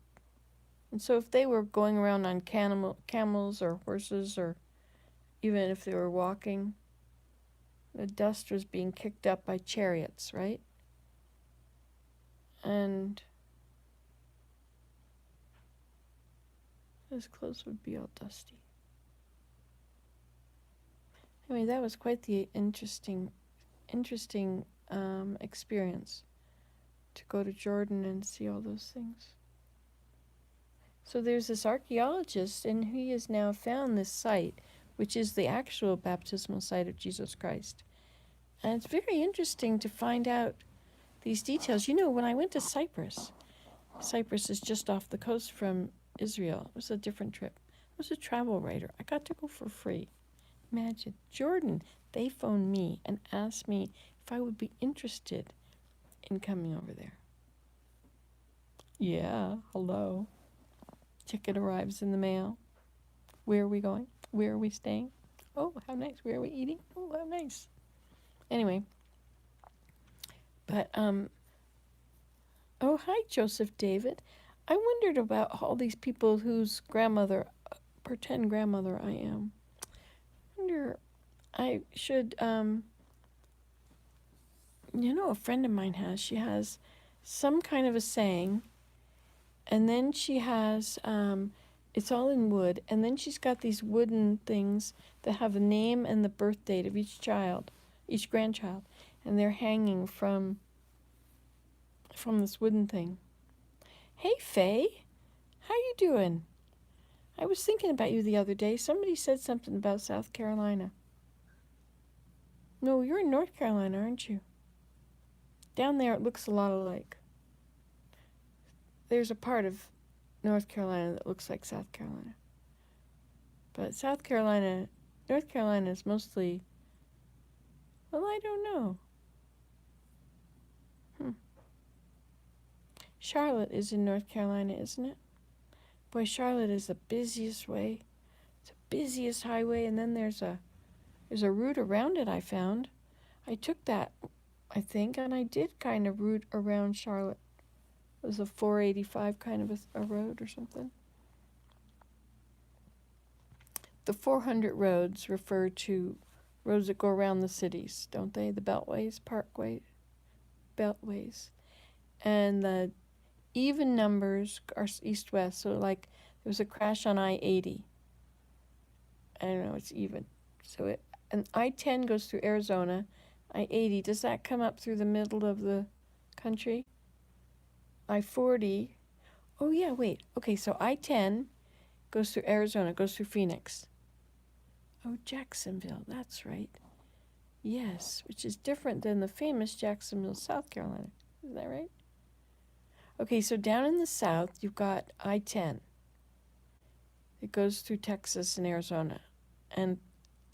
And so if they were going around on camels or horses, or even if they were walking, the dust was being kicked up by chariots, right? And his clothes would be all dusty. Anyway, that was quite the interesting experience to go to Jordan and see all those things. So there's this archaeologist, and he has now found this site, which is the actual baptismal site of Jesus Christ. And it's very interesting to find out these details. When I went to Cyprus is just off the coast from Israel. It was a different trip. I was a travel writer. I got to go for free. Imagine. Jordan, they phoned me and asked me if I would be interested in coming over there. Yeah, hello. Ticket arrives in the mail. Where are we going? Where are we staying? Oh, how nice. Where are we eating? Oh, how nice. Anyway. But, oh, hi, Joseph David. I wondered about all these people whose pretend grandmother I am. I should, a friend of mine she has some kind of a saying, and then she has, it's all in wood, and then she's got these wooden things that have a name and the birth date of each grandchild, and they're hanging from this wooden thing. Hey, Faye, how you doing? I was thinking about you the other day. Somebody said something about South Carolina. No, you're in North Carolina, aren't you? Down there it looks a lot alike. There's a part of North Carolina that looks like South Carolina. But North Carolina is mostly, well, I don't know. Charlotte is in North Carolina, isn't it? Boy, Charlotte is the busiest way. It's the busiest highway, and then there's a route around it I found. I took that, I think, and I did kind of route around Charlotte. It was a 485 kind of a road or something. The 400 roads refer to roads that go around the cities, don't they? The beltways, beltways. And the even numbers are east-west. So like there was a crash on I-80. I don't know, it's even. And I-10 goes through Arizona. I-80, does that come up through the middle of the country? I-40, oh yeah, wait. Okay, so I-10 goes through Arizona, goes through Phoenix. Oh, Jacksonville, that's right. Yes, which is different than the famous Jacksonville, South Carolina. Is that right? Okay, so down in the south, you've got I-10. It goes through Texas and Arizona and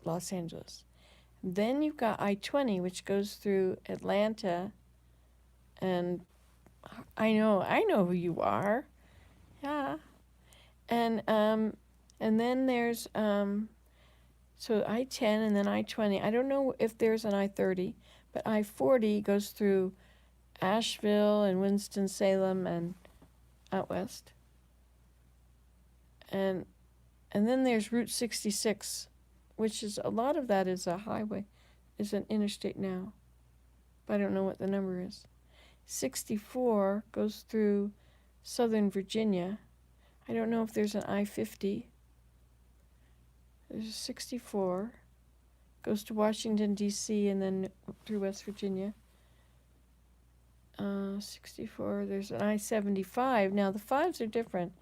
Los Angeles. Then you've got I-20, which goes through Atlanta, and I know who you are. Yeah. And then there's so I-10 and then I-20. I don't know if there's an I-30, but I-40 goes through Asheville and Winston-Salem and out west. And then there's Route 66, which is a lot of that is a highway, is an interstate now. But I don't know what the number is. 64 goes through Southern Virginia. I don't know if there's an I-50. There's a 64. Goes to Washington, D.C. and then through West Virginia. 64, there's an I-75. Now, the fives are different.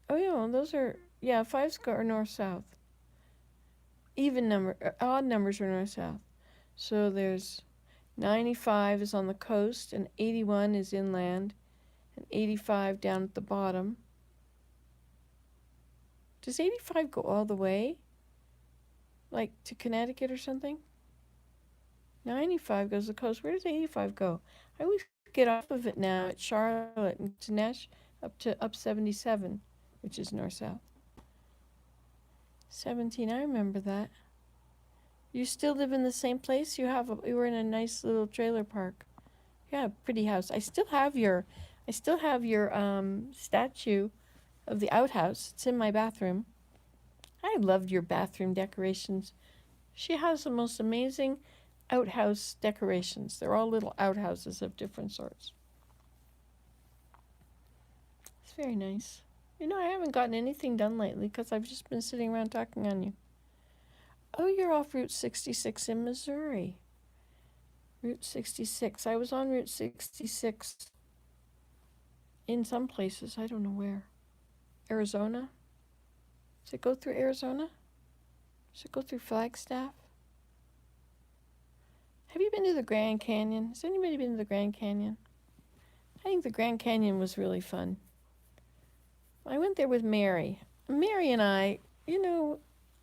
Oh, yeah, well, those are, yeah, fives are north-south. Odd numbers are north-south. So there's 95 is on the coast, and 81 is inland, and 85 down at the bottom. Does 85 go all the way? Like to Connecticut or something? 95 goes to the coast. Where does 85 go? I always get off of it now at Charlotte and to Nash up 77, which is north-south. 17, I remember that. You still live in the same place? You were in a nice little trailer park. Yeah, pretty house. I still have your statue of the outhouse. It's in my bathroom. I loved your bathroom decorations. She has the most amazing outhouse decorations. They're all little outhouses of different sorts. It's very nice. I haven't gotten anything done lately because I've just been sitting around talking on you. Oh, you're off Route 66 in Missouri. Route 66. I was on Route 66 in some places. I don't know where. Arizona? Does it go through Arizona? Does it go through Flagstaff? Have you been to the Grand Canyon? Has anybody been to the Grand Canyon? I think the Grand Canyon was really fun. I went there with Mary. Mary and I, we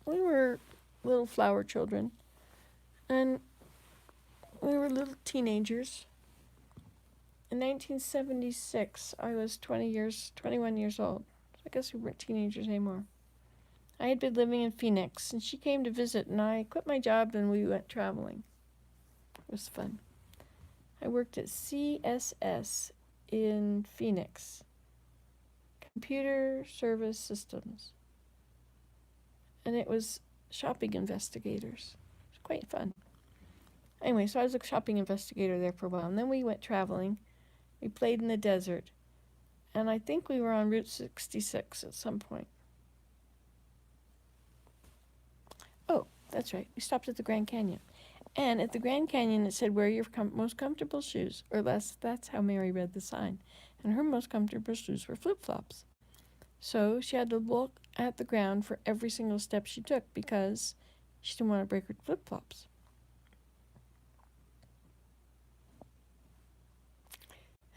were little flower children. And we were little teenagers. In 1976, I was 21 years old. I guess we weren't teenagers anymore. I had been living in Phoenix, and she came to visit, and I quit my job, and we went traveling. It was fun. I worked at CSS in Phoenix, Computer Service Systems, and it was shopping investigators. It was quite fun. Anyway, so I was a shopping investigator there for a while, and then we went traveling. We played in the desert, and I think we were on Route 66 at some point. Oh, that's right. We stopped at the Grand Canyon. And at the Grand Canyon, it said, wear your most comfortable shoes, or less. That's how Mary read the sign. And her most comfortable shoes were flip-flops. So she had to look at the ground for every single step she took because she didn't want to break her flip-flops.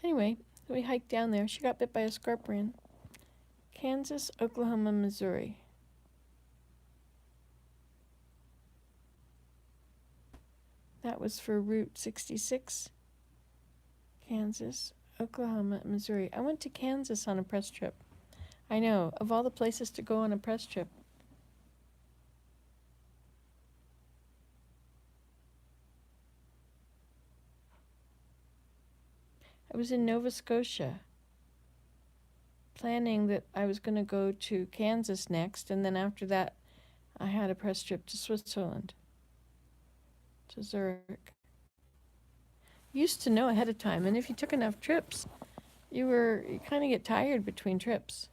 Anyway, we hiked down there. She got bit by a scorpion. Kansas, Oklahoma, Missouri. That was for Route 66, Kansas, Oklahoma, Missouri. I went to Kansas on a press trip. I know, of all the places to go on a press trip. I was in Nova Scotia, planning that I was going to go to Kansas next, and then after that, I had a press trip to Switzerland. To Zurich. You used to know ahead of time, and if you took enough trips, you kind of get tired between trips.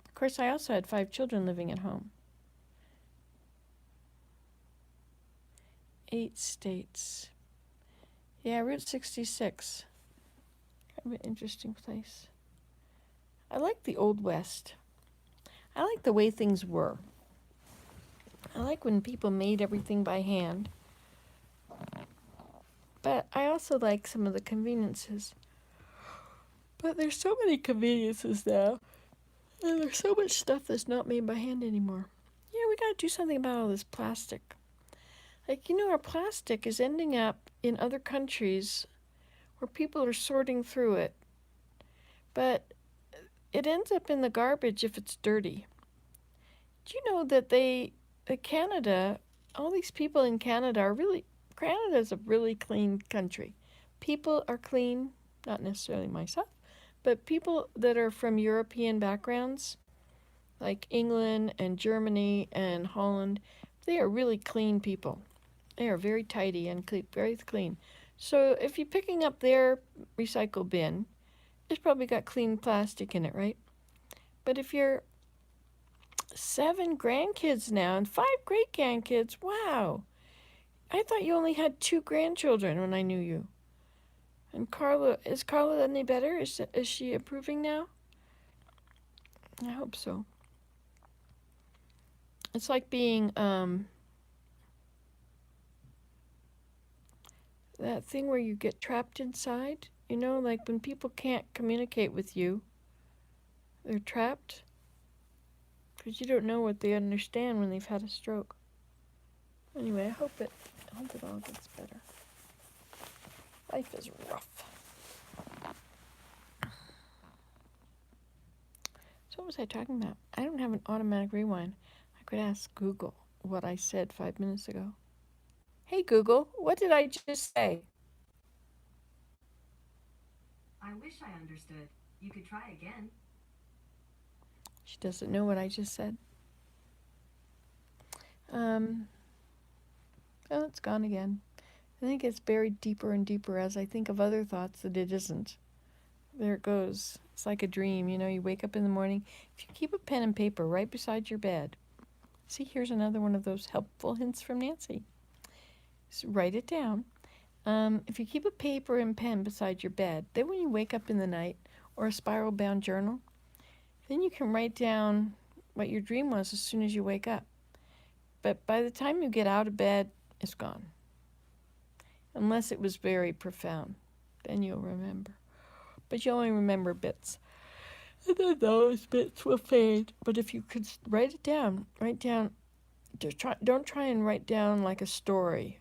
Of course, I also had 5 children living at home. 8 states. Yeah, Route 66. Kind of an interesting place. I like the Old West. I like the way things were. I like when people made everything by hand. But I also like some of the conveniences. But there's so many conveniences now. And there's so much stuff that's not made by hand anymore. Yeah, we gotta do something about all this plastic. Like, our plastic is ending up in other countries where people are sorting through it. But it ends up in the garbage if it's dirty. Do you know that Canada, all these people in Canada Canada's a really clean country. People are clean, not necessarily myself, but people that are from European backgrounds, like England and Germany and Holland, they are really clean people. They are very tidy and very clean. So if you're picking up their recycle bin, it's probably got clean plastic in it, right? But if you're 7 grandkids now and 5 great grandkids, wow. I thought you only had 2 grandchildren when I knew you. And is Carla any better? Is she improving now? I hope so. It's like being that thing where you get trapped inside, like when people can't communicate with you, they're trapped because you don't know what they understand when they've had a stroke. Anyway, I hope it all gets better. Life is rough. So what was I talking about? I don't have an automatic rewind. I could ask Google what I said 5 minutes ago. Hey Google, what did I just say? I wish I understood. You could try again. She doesn't know what I just said. Oh, it's gone again. I think it's buried deeper and deeper as I think of other thoughts that it isn't. There it goes. It's like a dream, you wake up in the morning. If you keep a pen and paper right beside your bed, see, here's another one of those helpful hints from Nancy. So write it down. If you keep a paper and pen beside your bed, then when you wake up in the night, or a spiral-bound journal, then you can write down what your dream was as soon as you wake up. But by the time you get out of bed, it's gone. Unless it was very profound. Then you'll remember. But you only remember bits. And then those bits will fade. But if you could write it down. Don't try and write down like a story,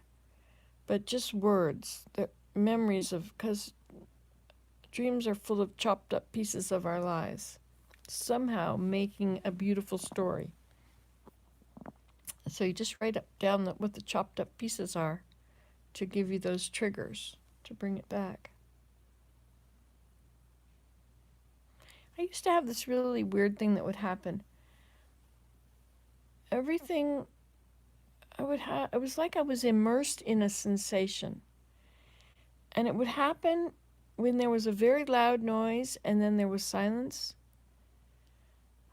but just words, the memories of, because dreams are full of chopped up pieces of our lives, somehow making a beautiful story. So you just write down what the chopped up pieces are to give you those triggers to bring it back. I used to have this really weird thing that would happen. Everything it was like I was immersed in a sensation. And it would happen when there was a very loud noise and then there was silence.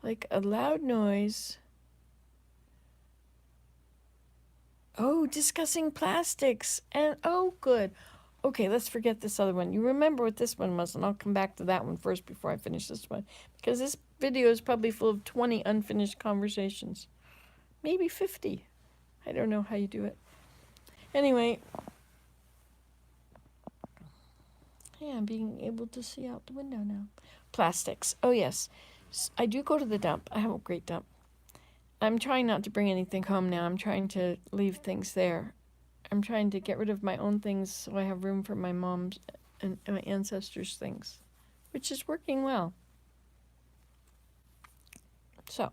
Like a loud noise. Oh, discussing plastics. And oh, good. Okay, let's forget this other one. You remember what this one was, and I'll come back to that one first before I finish this one. Because this video is probably full of 20 unfinished conversations. Maybe 50. I don't know how you do it. Anyway, yeah, I'm being able to see out the window now. Plastics. Oh, yes. I do go to the dump. I have a great dump. I'm trying not to bring anything home now. I'm trying to leave things there. I'm trying to get rid of my own things so I have room for my mom's and my ancestors' things, which is working well. So,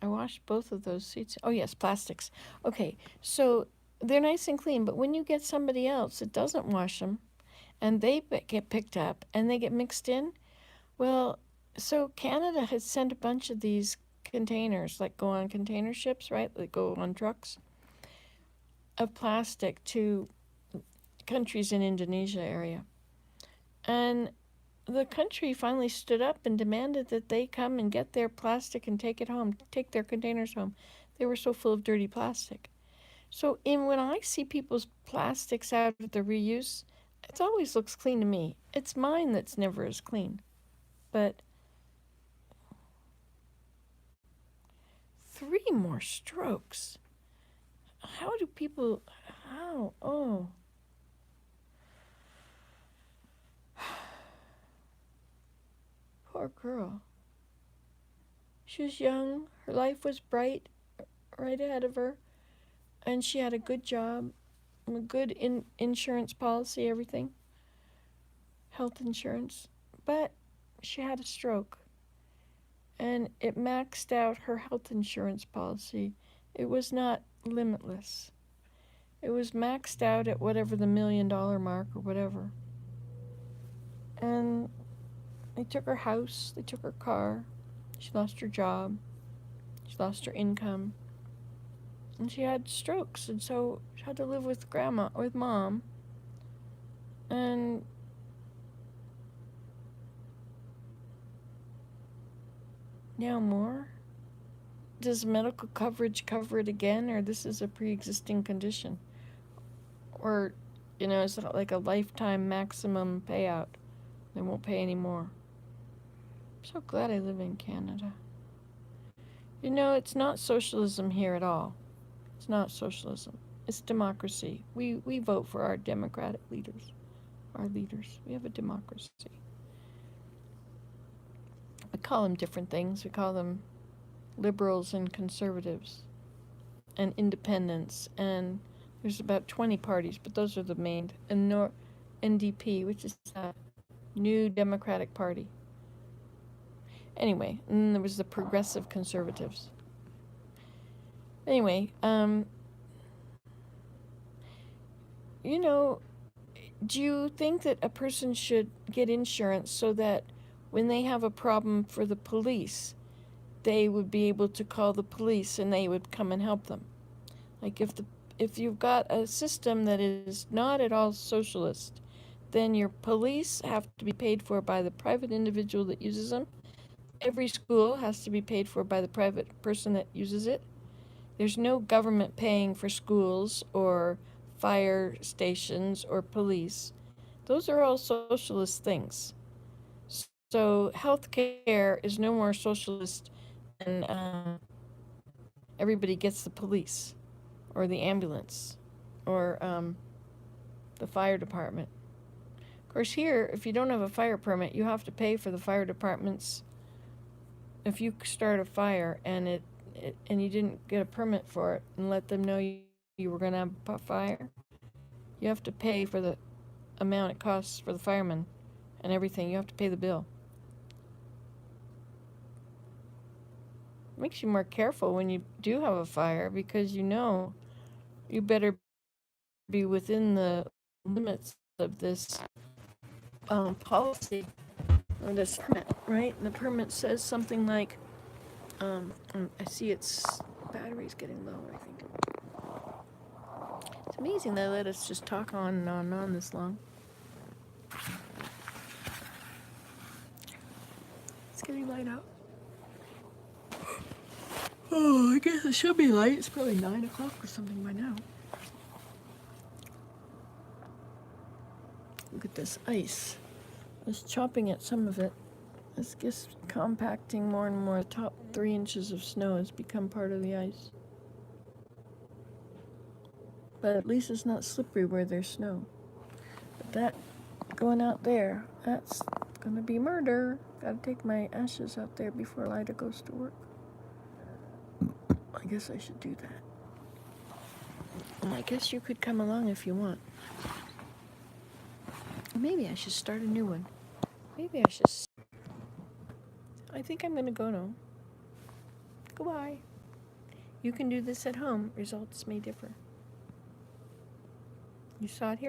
I washed both of those seats. Oh, yes, plastics. Okay, so they're nice and clean, but when you get somebody else that doesn't wash them and they get picked up and they get mixed in, well, so Canada has sent a bunch of these containers, like go on container ships, right? That go on trucks of plastic to countries in Indonesia area. And the country finally stood up and demanded that they come and get their plastic and take it home, take their containers home. They were so full of dirty plastic. So when I see people's plastics out at the reuse, it always looks clean to me. It's mine that's never as clean. But 3 more strokes. How do people, how, oh. Poor girl. She was young, her life was bright, right ahead of her, and she had a good job, a good insurance policy, everything, health insurance. But she had a stroke, and it maxed out her health insurance policy. It was not limitless. It was maxed out at whatever the $1 million mark or whatever. And they took her house, they took her car, she lost her job, she lost her income, and she had strokes, and so she had to live with mom, and now more. Does medical coverage cover it again, or this is a pre-existing condition? Or, is it like a lifetime maximum payout? They won't pay any more. I'm so glad I live in Canada. It's not socialism here at all. It's not socialism. It's democracy. We vote for our democratic leaders. Our leaders. We have a democracy. We call them different things. We call them liberals and conservatives and independents, and there's about 20 parties, but those are the main. And NDP, which is the New Democratic Party. Anyway, and then there was the Progressive Conservatives. Anyway, do you think that a person should get insurance so that when they have a problem for the police, they would be able to call the police and they would come and help them? Like if you've got a system that is not at all socialist, then your police have to be paid for by the private individual that uses them. Every school has to be paid for by the private person that uses it. There's no government paying for schools or fire stations or police. Those are all socialist things. So healthcare is no more socialist than everybody gets the police or the ambulance or the fire department. Of course, here, if you don't have a fire permit, you have to pay for the fire department's. If you start a fire and and you didn't get a permit for it and let them know you were going to have a fire, you have to pay for the amount it costs for the firemen and everything. You have to pay the bill. It makes you more careful when you do have a fire because you better be within the limits of this policy or this permit, right? And the permit says something like, I see its battery's getting low, I think. It's amazing they let us just talk on and on and on this long. It's getting light out. Oh, I guess it should be light. It's probably 9 o'clock or something by now. Look at this ice. I was chopping at some of it. It's just compacting more and more. The top 3 inches of snow has become part of the ice. But at least it's not slippery where there's snow. But that going out there, that's gonna be murder. Gotta take my ashes out there before Lida goes to work. I guess I should do that. And I guess you could come along if you want. Maybe I should start a new one. Maybe I should. I think I'm gonna go now. Goodbye. You can do this at home. Results may differ. You saw it here.